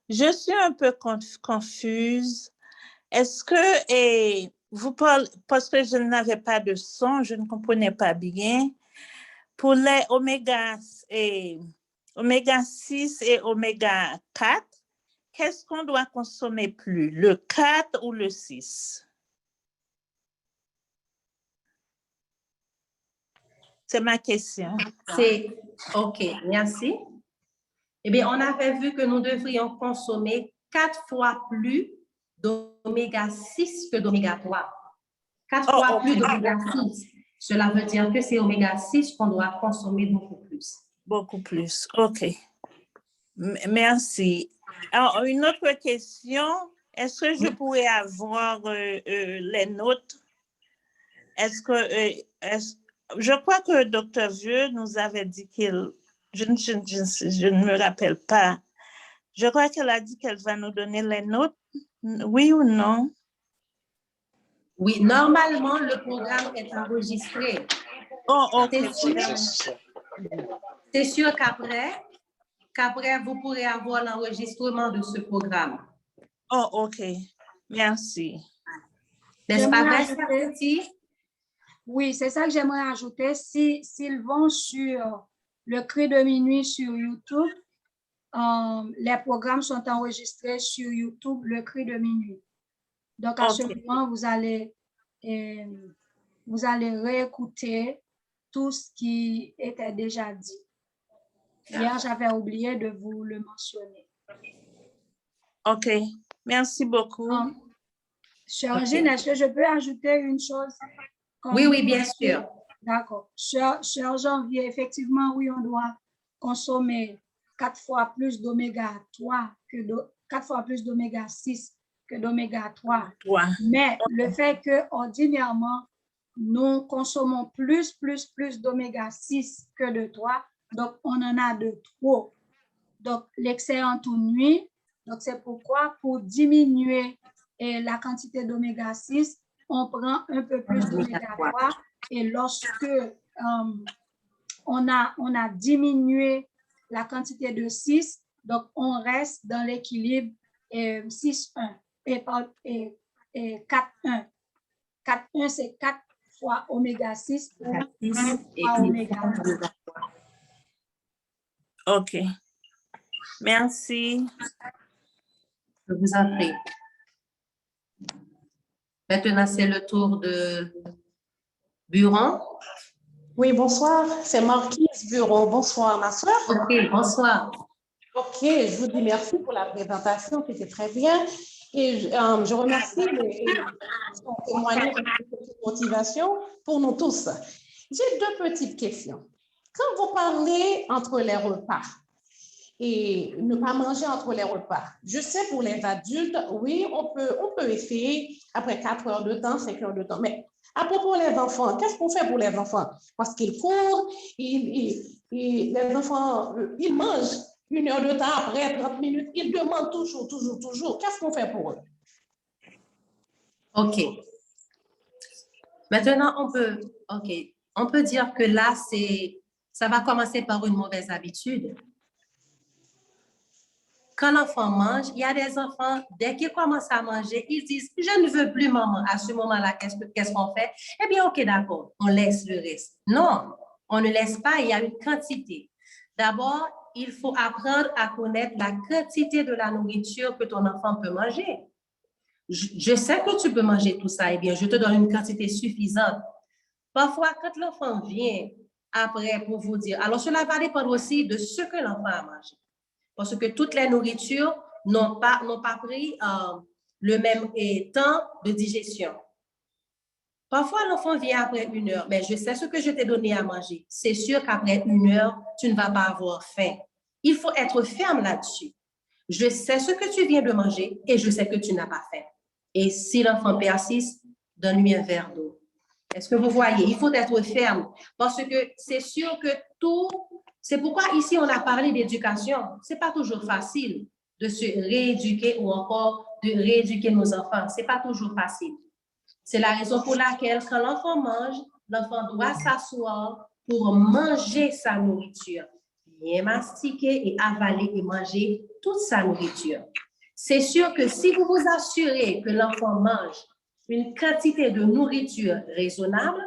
Je suis un peu confuse. Est-ce que vous parlez, parce que je n'avais pas de son, je ne comprenais pas bien, pour les oméga 6 et oméga 4, qu'est-ce qu'on doit consommer plus, le 4 ou le 6? C'est ma question. C'est OK, merci. Eh bien, on avait vu que nous devrions consommer 4 fois plus d'oméga 6 que d'oméga 3. 4 fois plus d'oméga 6. Cela veut dire que c'est oméga 6 qu'on doit consommer beaucoup plus. Beaucoup plus, OK. Merci. Alors, une autre question, est-ce que je pourrais avoir les notes? Je crois que le docteur Vieux nous avait dit je ne me rappelle pas. Je crois qu'elle a dit qu'elle va nous donner les notes. Oui ou non? Oui, normalement, le programme est enregistré. Oh, OK. C'est sûr qu'après, vous pourrez avoir l'enregistrement de ce programme. Oh, OK. Merci. N'est-ce pas vrai, Cathy? Oui, c'est ça que j'aimerais ajouter. S'ils vont sur le cri de minuit sur YouTube, les programmes sont enregistrés sur YouTube, le cri de minuit. Donc, à ce moment, vous allez réécouter tout ce qui était déjà dit. Hier, j'avais oublié de vous le mentionner. OK. Merci beaucoup. Sœur Jeanne, est-ce que je peux ajouter une chose? Oui, bien sûr. D'accord. Sœur Janvier, effectivement, oui, on doit consommer 4 fois plus d'oméga 3 4 fois plus d'oméga 6 que d'oméga 3. Mais le fait que ordinairement, nous consommons plus d'oméga 6 que de 3, donc on en a de trop. Donc, l'excès en toute nuit. Donc, c'est pourquoi, pour diminuer la quantité d'oméga 6, on prend un peu plus d'oméga 3. Et lorsque on a diminué la quantité de 6, donc on reste dans l'équilibre 6-1 et 4-1. 4-1, c'est 4 fois oméga 6 pour 6 fois oméga 3. OK. Merci. Je vous en prie. Maintenant, c'est le tour de Buron. Oui, bonsoir. C'est Marquise Buron. Bonsoir, ma soeur. OK, bonsoir. OK, je vous dis merci pour la présentation, c'était très bien. Et je remercie son témoignage de motivation pour nous tous. J'ai 2 petites questions. Quand vous parlez entre les repas, et ne pas manger entre les repas. Je sais pour les adultes, oui, on peut essayer après 4 heures de temps, 5 heures de temps. Mais à propos des enfants, qu'est-ce qu'on fait pour les enfants? Parce qu'ils courent, les enfants, ils mangent 1 heure de temps après 30 minutes, ils demandent toujours. Qu'est-ce qu'on fait pour eux? OK. Maintenant, on peut dire que là, ça va commencer par une mauvaise habitude. Quand l'enfant mange, il y a des enfants, dès qu'ils commencent à manger, ils disent « Je ne veux plus, maman ». À ce moment-là, qu'est-ce qu'on fait? Eh bien, OK, d'accord, on laisse le reste. Non, on ne laisse pas, il y a une quantité. D'abord, il faut apprendre à connaître la quantité de la nourriture que ton enfant peut manger. Je sais que tu peux manger tout ça, eh bien, je te donne une quantité suffisante. Parfois, quand l'enfant vient après pour vous dire, alors cela va dépendre aussi de ce que l'enfant a mangé. Parce que toutes les nourritures n'ont pas pris le même temps de digestion. Parfois, l'enfant vient après 1 heure, mais je sais ce que je t'ai donné à manger. C'est sûr qu'après 1 heure, tu ne vas pas avoir faim. Il faut être ferme là-dessus. Je sais ce que tu viens de manger et je sais que tu n'as pas faim. Et si l'enfant persiste, donne-lui un verre d'eau. Est-ce que vous voyez? Il faut être ferme parce que c'est sûr que c'est pourquoi ici on a parlé d'éducation. Ce n'est pas toujours facile de se rééduquer ou encore de rééduquer nos enfants. Ce n'est pas toujours facile. C'est la raison pour laquelle quand l'enfant mange, l'enfant doit s'asseoir pour manger sa nourriture, bien mastiquer et avaler et manger toute sa nourriture. C'est sûr que si vous vous assurez que l'enfant mange une quantité de nourriture raisonnable,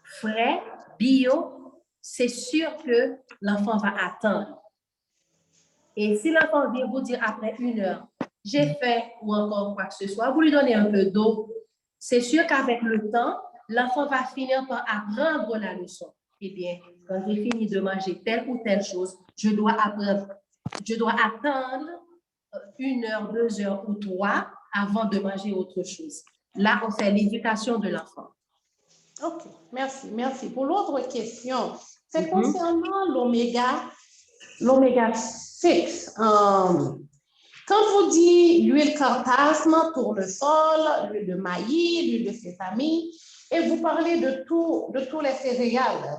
frais, bio, c'est sûr que l'enfant va attendre. Et si l'enfant vient vous dire après 1 heure, j'ai faim ou encore quoi que ce soit, vous lui donnez un peu d'eau, c'est sûr qu'avec le temps, l'enfant va finir par apprendre la leçon. Eh bien, quand j'ai fini de manger telle ou telle chose, je dois attendre 1 heure, 2 heures ou 3 avant de manger autre chose. Là, on fait l'éducation de l'enfant. OK, merci. Pour l'autre question, c'est concernant l'oméga 6. Quand vous dites l'huile cartasme, tournesol, l'huile de maïs, l'huile de sésame, et vous parlez de tous les céréales.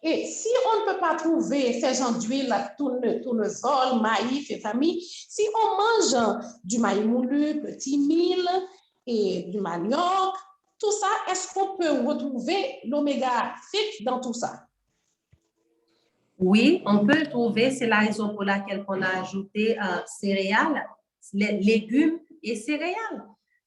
Et si on ne peut pas trouver ces genres d'huile, tournesol, maïs, sésame, si on mange du maïs moulu, petit mil et du manioc, tout ça, est-ce qu'on peut retrouver l'oméga 6 dans tout ça? Oui, on peut le trouver. C'est la raison pour laquelle on a ajouté céréales, légumes et céréales.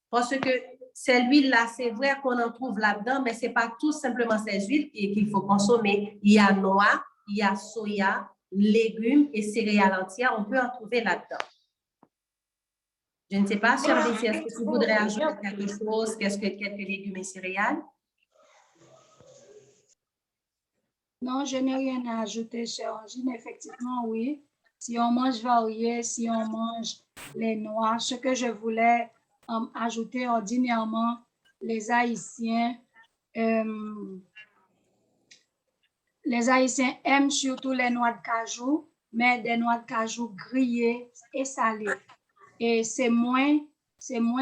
Parce que ces huiles-là, c'est vrai qu'on en trouve là-dedans, mais ce n'est pas tout simplement ces huiles qu'il faut consommer. Il y a noix, il y a soya, légumes et céréales entières. On peut en trouver là-dedans. Je ne sais pas, chère Bessie, est-ce que tu voudrais ajouter quelque chose? Qu'est-ce que quelques légumes et céréales? Non, je n'ai rien à ajouter, chère Angine. Effectivement, oui. Si on mange varié, si on mange les noix, ce que je voulais ajouter ordinairement, les Haïtiens aiment surtout les noix de cajou, mais des noix de cajou grillées et salées. Et c'est moins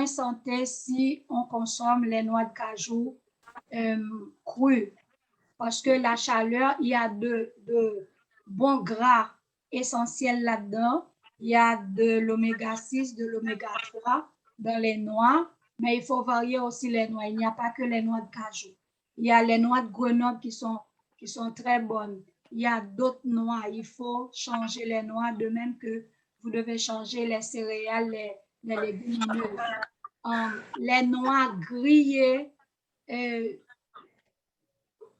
santé si on consomme les noix de cajou crues. Parce que la chaleur, il y a de bons gras essentiels là-dedans. Il y a de l'oméga 6, de l'oméga 3 dans les noix, mais il faut varier aussi les noix. Il n'y a pas que les noix de cajou. Il y a les noix de Grenoble qui sont très bonnes. Il y a d'autres noix. Il faut changer les noix de même que vous devez changer les céréales, les légumineuses. Les noix grillées,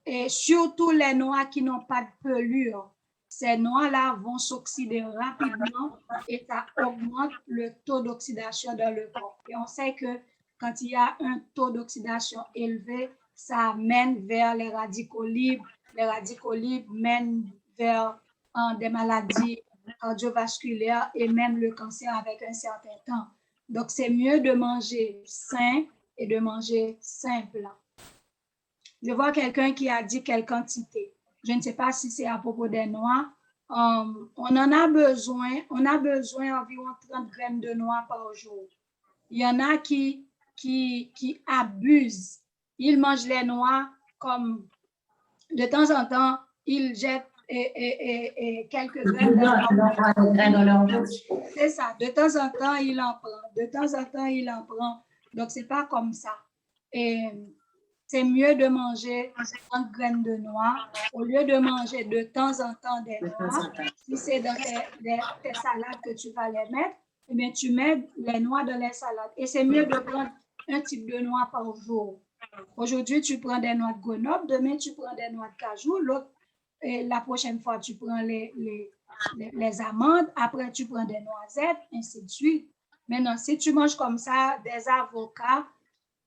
et surtout les noix qui n'ont pas de pelure. Ces noix-là vont s'oxyder rapidement et ça augmente le taux d'oxydation dans le corps. Et on sait que quand il y a un taux d'oxydation élevé, ça mène vers les radicaux libres. Les radicaux libres mènent vers des maladies cardiovasculaires et même le cancer avec un certain temps. Donc, c'est mieux de manger sain et de manger simple. Je vois quelqu'un qui a dit quelle quantité. Je ne sais pas si c'est à propos des noix. on a besoin environ 30 graines de noix par jour. Il y en a qui abusent. Ils mangent les noix comme de temps en temps, ils jettent quelques graines de noix. C'est ça. De temps en temps, il en prend. De temps en temps, il en prend. Donc, ce n'est pas comme ça. Et c'est mieux de manger 30 graines de noix au lieu de manger de temps en temps des noix. Si c'est dans tes salades que tu vas les mettre, eh bien, tu mets les noix dans les salades. Et c'est mieux de prendre un type de noix par jour. Aujourd'hui, tu prends des noix de Grenoble, demain, tu prends des noix de cajou, et la prochaine fois, tu prends les amandes, après, tu prends des noisettes, ainsi de suite. Maintenant, si tu manges comme ça des avocats,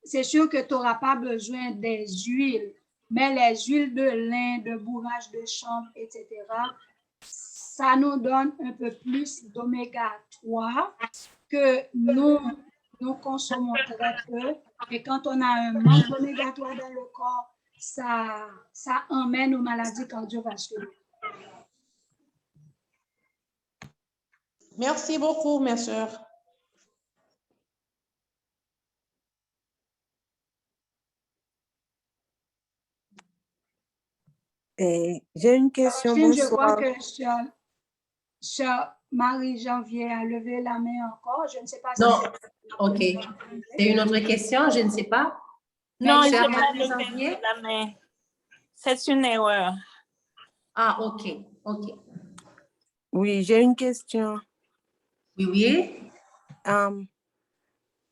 c'est sûr que tu n'auras pas besoin des huiles, mais les huiles de lin, de bourrage de chanvre, etc., ça nous donne un peu plus d'oméga 3 que nous consommons très peu. Et quand on a un manque d'oméga 3 dans le corps, ça emmène aux maladies cardiovasculaires. Merci beaucoup, mes sœurs. J'ai une question. Je vois Bonsoir. que Marie-Janvier a levé la main encore. Je ne sais pas si Non, OK. C'est une autre question, je ne sais pas. Non, Sœur je n'ai pas Marie-Janvier? levé la main. C'est une erreur. Ah, OK, OK. Oui, j'ai une question. Oui, oui.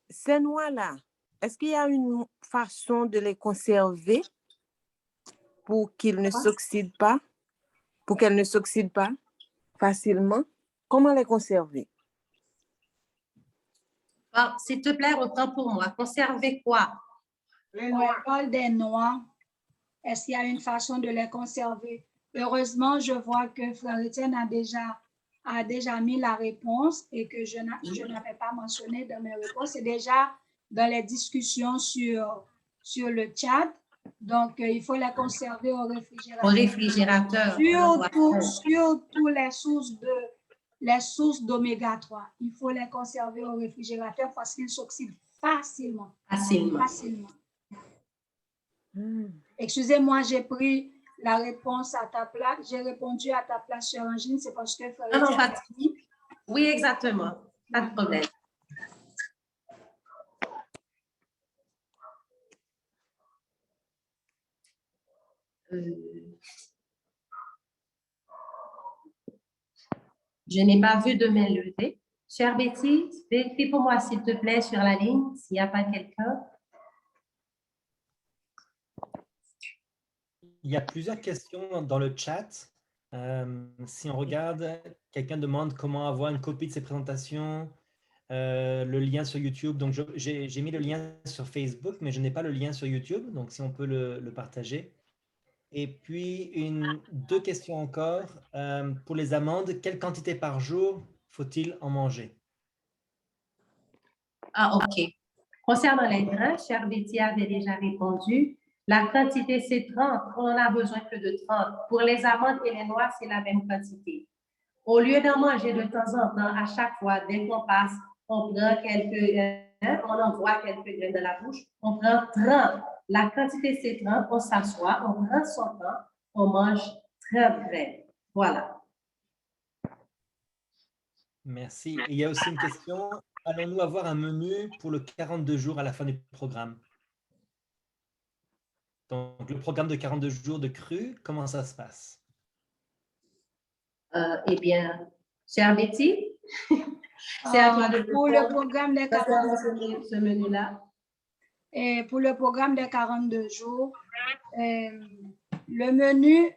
Ces noix-là, est-ce qu'il y a une façon de les conserver pour qu'ils ne s'oxydent pas, pour qu'elles ne s'oxydent pas facilement? Comment les conserver? Ah, s'il te plaît, reprends pour moi. Conserver quoi? On parle des noix. Est-ce qu'il y a une façon de les conserver? Heureusement, je vois que Frère Étienne a déjà mis la réponse et que je n'avais pas mentionné dans mes réponses. C'est déjà dans les discussions sur le chat. Donc, il faut les conserver au réfrigérateur. Au réfrigérateur. Surtout les sources d'oméga 3. Il faut les conserver au réfrigérateur parce qu'ils s'oxydent facilement. Facilement. Excusez-moi, j'ai pris la réponse à ta place. J'ai répondu à ta place sur Angine. C'est parce que... Non, pas de... Oui, exactement. Pas de problème. Je n'ai pas vu de main levée. Chère Betty, vérifie pour moi, s'il te plaît, sur la ligne, s'il n'y a pas quelqu'un. Il y a plusieurs questions dans le chat. Si on regarde, quelqu'un demande comment avoir une copie de ces présentations, le lien sur YouTube. Donc, j'ai mis le lien sur Facebook, mais je n'ai pas le lien sur YouTube. Donc, si on peut le partager. Et puis, deux questions encore. Pour les amandes, quelle quantité par jour faut-il en manger? Ah, OK. Concernant les grains, chère Betty avait déjà répondu. La quantité, c'est 30. On n'en a besoin que de 30. Pour les amandes et les noix, c'est la même quantité. Au lieu d'en manger de temps en temps, à chaque fois, dès qu'on passe, on prend on envoie quelques graines dans la bouche, on prend 30. La quantité, c'est 30. On s'assoit, on prend son temps, on mange 30 graines. Voilà. Merci. Et il y a aussi une question. Allons-nous avoir un menu pour le 42 jours à la fin du programme? Donc, le programme de 42 jours de cru, comment ça se passe? Eh bien, chère Betty, c'est à toi de pour le programme des 42 ce menu-là. Et pour le programme des 42 jours, le menu,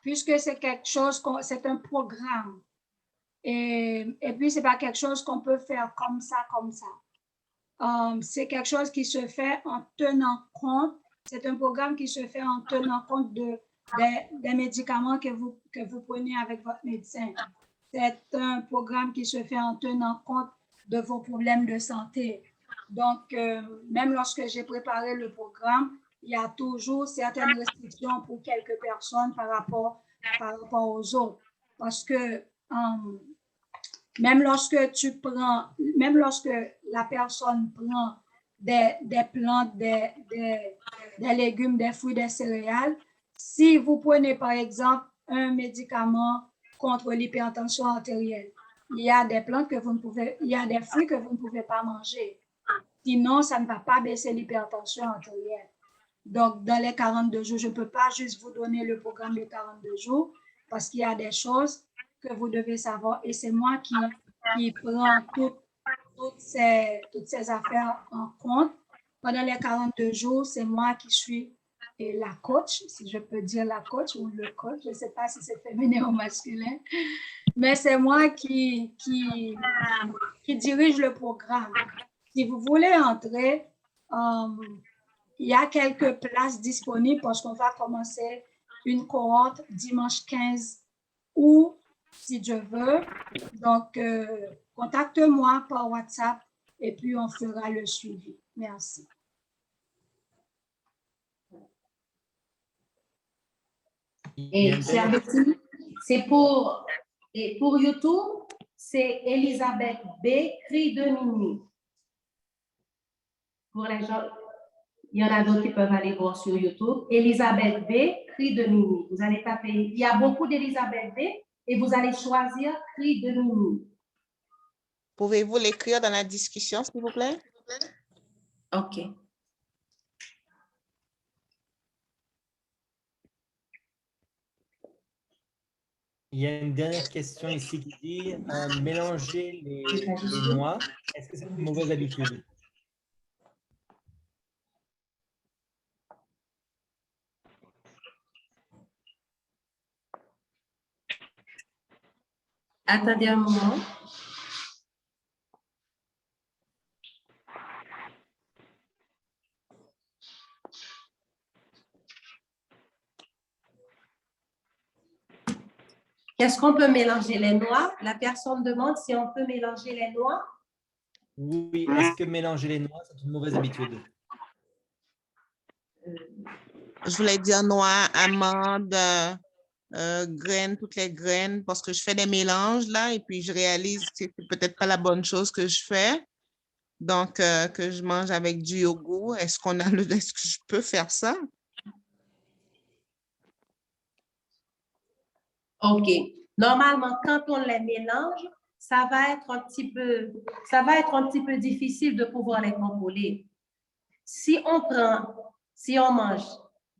puisque c'est quelque chose, c'est un programme, et puis c'est pas quelque chose qu'on peut faire comme ça. C'est quelque chose qui se fait en tenant compte. C'est un programme qui se fait en tenant compte des médicaments que vous prenez avec votre médecin. C'est un programme qui se fait en tenant compte de vos problèmes de santé. Donc, même lorsque j'ai préparé le programme, il y a toujours certaines restrictions pour quelques personnes par rapport aux autres. parce que même lorsque la personne prend des plantes, des légumes, des fruits, des céréales, si vous prenez par exemple un médicament contre l'hypertension artérielle, il y a des plantes que il y a des fruits que vous ne pouvez pas manger. Sinon, ça ne va pas baisser l'hypertension artérielle. Donc, dans les 42 jours, je ne peux pas juste vous donner le programme de 42 jours parce qu'il y a des choses que vous devez savoir. Et c'est moi qui prends toutes ces affaires en compte. Pendant les 42 jours, c'est moi qui suis la coach, si je peux dire la coach ou le coach. Je ne sais pas si c'est féminin ou masculin, mais c'est moi qui dirige le programme. Si vous voulez entrer, il y a quelques places disponibles parce qu'on va commencer une cohorte dimanche 15 août, si Dieu veut. Donc, contacte-moi par WhatsApp et puis on fera le suivi. Merci. Et chère Betty, c'est pour YouTube, c'est Elisabeth B. Cri de minuit. Pour les gens, il y en a d'autres qui peuvent aller voir sur YouTube. Elisabeth B. Cri de minuit. Vous allez taper, il y a beaucoup d'Elisabeth B. et vous allez choisir Cri de minuit. Pouvez-vous l'écrire dans la discussion, s'il vous plaît? OK. Il y a une dernière question ici qui dit mélanger les noix, est-ce que c'est une mauvaise habitude? Attendez un moment. Est-ce qu'on peut mélanger les noix? La personne demande si on peut mélanger les noix. Oui, est-ce que mélanger les noix, c'est une mauvaise habitude? Je voulais dire noix, amandes, graines, toutes les graines, parce que je fais des mélanges là et puis je réalise que c'est peut-être pas la bonne chose que je fais. Donc, que je mange avec du yogourt. Est-ce que je peux faire ça? OK. Normalement, quand on les mélange, ça va être un petit peu difficile de pouvoir les contrôler. Si on mange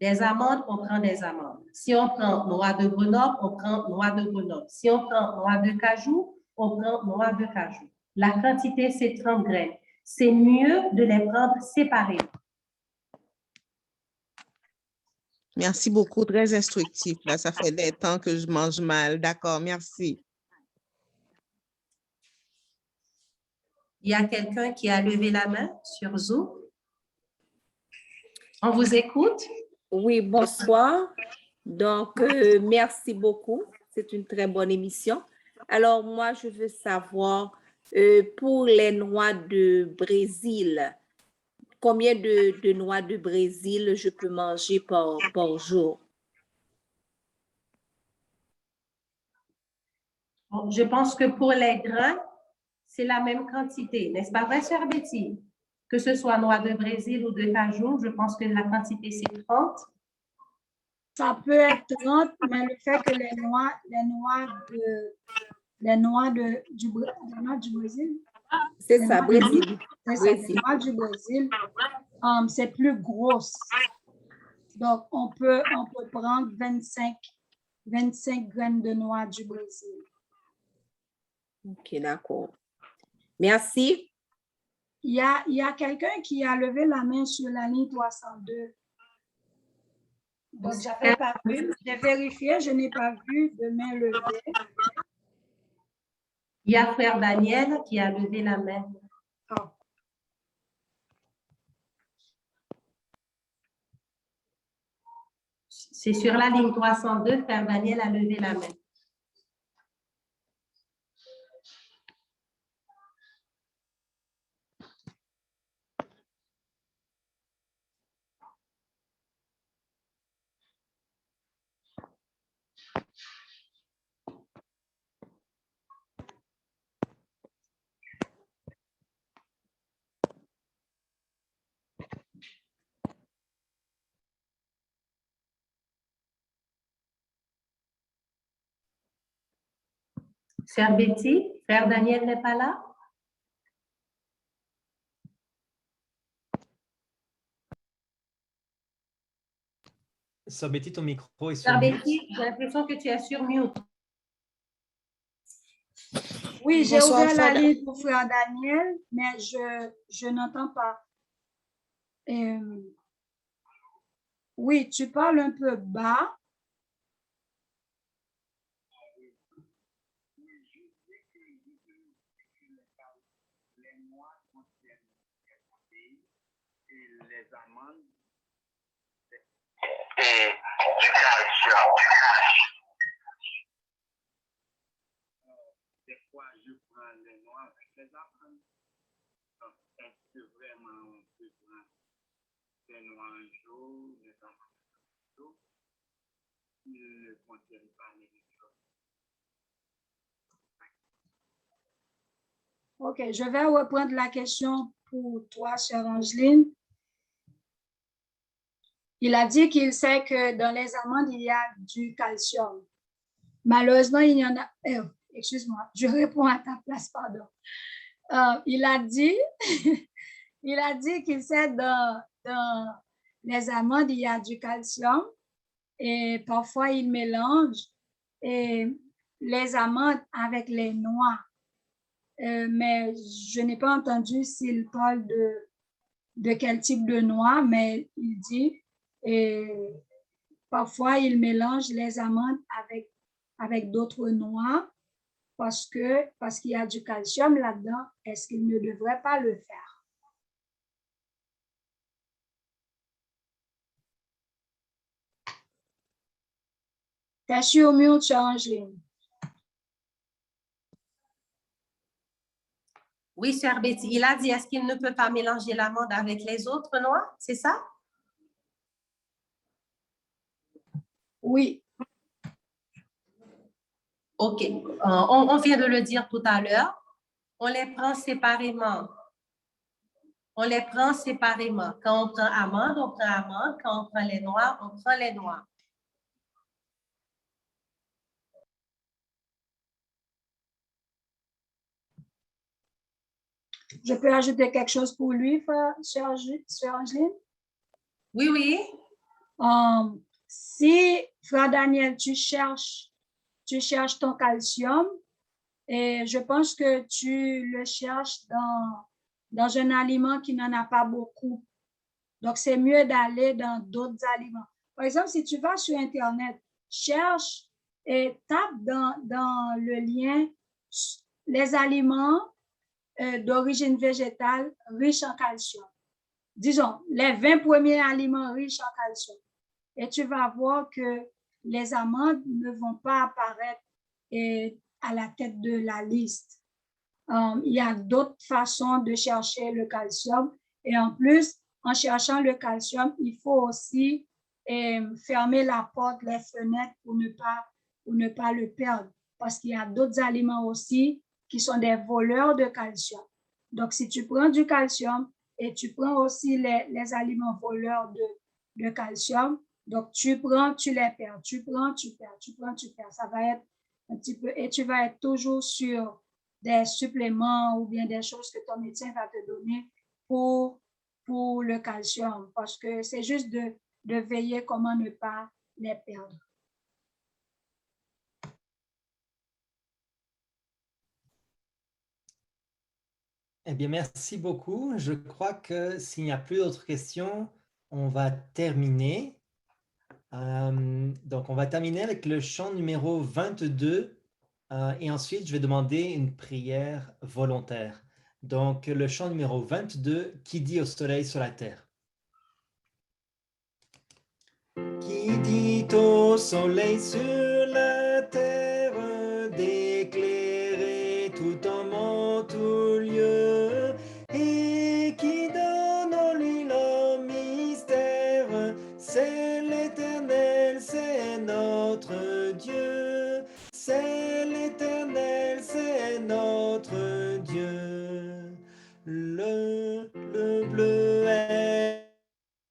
des amandes, on prend des amandes. Si on prend noix de Grenoble, on prend noix de Grenoble. Si on prend noix de cajou, on prend noix de cajou. La quantité, c'est 30 graines. C'est mieux de les prendre séparément. Merci beaucoup, très instructif. Là, ça fait des temps que je mange mal. D'accord, merci. Il y a quelqu'un qui a levé la main sur Zoom. On vous écoute. Oui, bonsoir. Donc, merci beaucoup. C'est une très bonne émission. Alors, moi, je veux savoir, pour les noix de Brésil, combien de noix de Brésil je peux manger par jour? Bon, je pense que pour les grains, c'est la même quantité. N'est-ce pas vrai, chère Betty? Que ce soit noix de Brésil ou de cajou, je pense que la quantité, c'est 30. Ça peut être 30, mais le fait que les noix du Brésil. C'est ça, Brésil. C'est ça, les noix du Brésil, c'est plus grosse. Donc, on peut prendre 25 graines de noix du Brésil. OK, d'accord. Merci. Il y a quelqu'un qui a levé la main sur la ligne 302. Donc, je n'avais pas vu. J'ai vérifié, je n'ai pas vu de main levée. Il y a frère Daniel qui a levé la main. Oh. C'est sur la ligne 302, frère Daniel a levé la main. Sœur Betty, frère Daniel n'est pas là? Sœur Betty, ton micro est sur Sœur mute. Betty, j'ai l'impression que tu es sur mute. Oui, j'ai Bonsoir, ouvert la frère. ligne pour frère Daniel, mais je n'entends pas. Oui, tu parles un peu bas. Et du calcium. Des fois, je prends les noix avec les amandes. Donc, est-ce que vraiment on peut prendre des noix un jour, des amandes un jour? Ils ne contiennent pas les mêmes choses. OK, je vais reprendre la question pour toi, sœur Angeline. Il a dit qu'il sait que dans les amandes, il y a du calcium. Malheureusement, il y en a... excuse-moi, je réponds à ta place, pardon. Il a dit qu'il sait dans les amandes, il y a du calcium et parfois il mélange les amandes avec les noix. Mais je n'ai pas entendu s'il parle de quel type de noix, mais il dit parfois il mélange les amandes avec d'autres noix parce qu'il y a du calcium là-dedans. Est-ce qu'il ne devrait pas le faire? T'es sur mute, sœur Angeline. Oui, sœur Betty, il a dit, est-ce qu'il ne peut pas mélanger l'amande avec les autres noix? C'est ça? Oui. OK. On vient de le dire tout à l'heure. On les prend séparément. On les prend séparément. Quand on prend amande, on prend amande. Quand on prend les noix, on prend les noix. Je peux ajouter quelque chose pour lui, sœur Angeline? Oui, oui. Si, frère Daniel, tu cherches ton calcium, et je pense que tu le cherches dans un aliment qui n'en a pas beaucoup. Donc, c'est mieux d'aller dans d'autres aliments. Par exemple, si tu vas sur Internet, cherche et tape dans le lien les aliments d'origine végétale riches en calcium. Disons, les 20 premiers aliments riches en calcium. Et tu vas voir que les amandes ne vont pas apparaître à la tête de la liste. Il y a d'autres façons de chercher le calcium. Et en plus, en cherchant le calcium, il faut aussi fermer la porte, les fenêtres pour ne pas le perdre. Parce qu'il y a d'autres aliments aussi qui sont des voleurs de calcium. Donc, si tu prends du calcium et tu prends aussi les aliments voleurs de calcium, donc tu prends, tu les perds, tu prends, tu perds, tu prends, tu perds. Ça va être un petit peu, et tu vas être toujours sur des suppléments ou bien des choses que ton médecin va te donner pour le calcium, parce que c'est juste de veiller comment ne pas les perdre. Eh bien, merci beaucoup. Je crois que s'il n'y a plus d'autres questions, on va terminer. Donc, on va terminer avec le chant numéro 22 et ensuite, je vais demander une prière volontaire. Donc, le chant numéro 22, qui dit au soleil sur la terre? Qui dit au soleil sur la terre d'éclairer tout en tout lieu et qui donne en lui leur mystère, c'est l'Éternel, c'est notre Dieu, c'est l'Éternel, c'est notre Dieu. Le bleu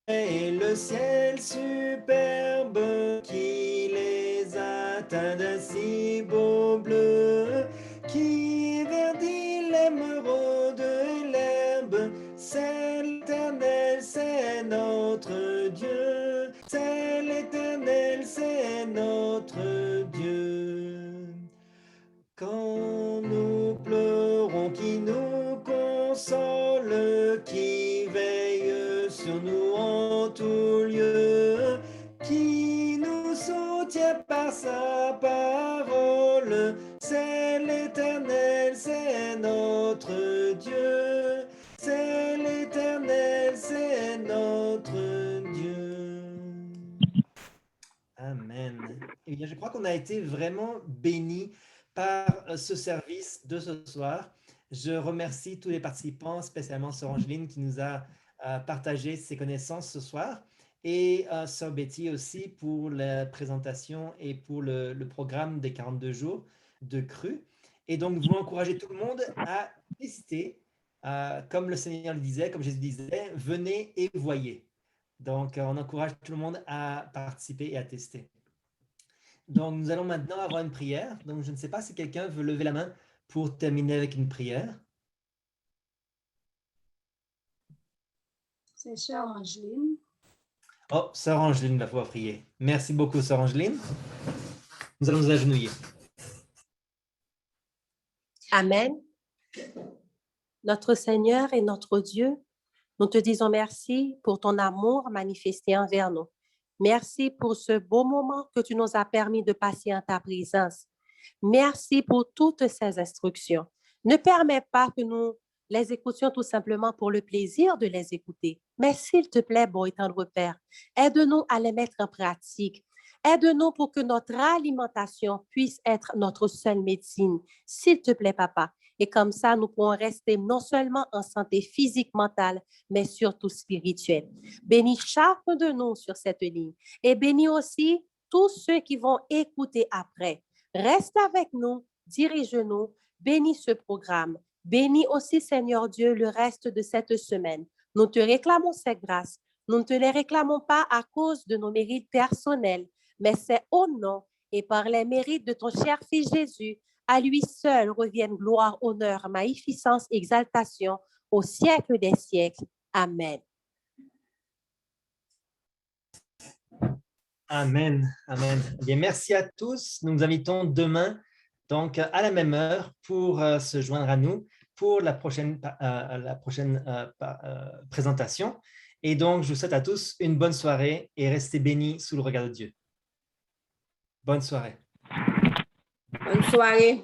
et le ciel superbe qui les atteint d'un si beau bleu, qui verdit l'émeraude et l'herbe. C'est l'Éternel, c'est notre Dieu. C'est l'Éternel, c'est notre Dieu. Quand nous pleurons, qui nous console, qui veille sur nous en tout lieu, qui nous soutient par sa parole, c'est l'Éternel, c'est notre Dieu. C'est l'Éternel, c'est notre Dieu. Amen. Eh bien, je crois qu'on a été vraiment bénis par ce service de ce soir. Je remercie tous les participants, spécialement Sœur Angeline qui nous a partagé ses connaissances ce soir, et Sœur Betty aussi pour la présentation et pour le programme des 42 jours de cru. Et donc, vous encouragez tout le monde à tester, comme le Seigneur le disait, comme Jésus disait, venez et voyez. Donc, on encourage tout le monde à participer et à tester. Donc, nous allons maintenant avoir une prière. Donc, je ne sais pas si quelqu'un veut lever la main pour terminer avec une prière. C'est Sœur Angeline. Oh, Sœur Angeline va pouvoir prier. Merci beaucoup, Sœur Angeline. Nous allons nous agenouiller. Amen. Notre Seigneur et notre Dieu, nous te disons merci pour ton amour manifesté envers nous. Merci pour ce beau moment que tu nous as permis de passer en ta présence. Merci pour toutes ces instructions. Ne permets pas que nous les écoutions tout simplement pour le plaisir de les écouter. Mais s'il te plaît, bon et tendre Père, aide-nous à les mettre en pratique. Aide-nous pour que notre alimentation puisse être notre seule médecine. S'il te plaît, Papa. Et comme ça, nous pourrons rester non seulement en santé physique, mentale, mais surtout spirituelle. Bénis chacun de nous sur cette ligne. Et bénis aussi tous ceux qui vont écouter après. Reste avec nous, dirige-nous, bénis ce programme. Bénis aussi, Seigneur Dieu, le reste de cette semaine. Nous te réclamons ces grâces. Nous ne te les réclamons pas à cause de nos mérites personnels, mais c'est au nom et par les mérites de ton cher Fils Jésus. À lui seul reviennent gloire, honneur, magnificence, exaltation au siècle des siècles. Amen. Amen. Amen. Eh bien, merci à tous. Nous vous invitons demain, donc à la même heure, pour se joindre à nous pour la prochaine présentation. Et donc, je vous souhaite à tous une bonne soirée et restez bénis sous le regard de Dieu. Bonne soirée. Bonne soirée.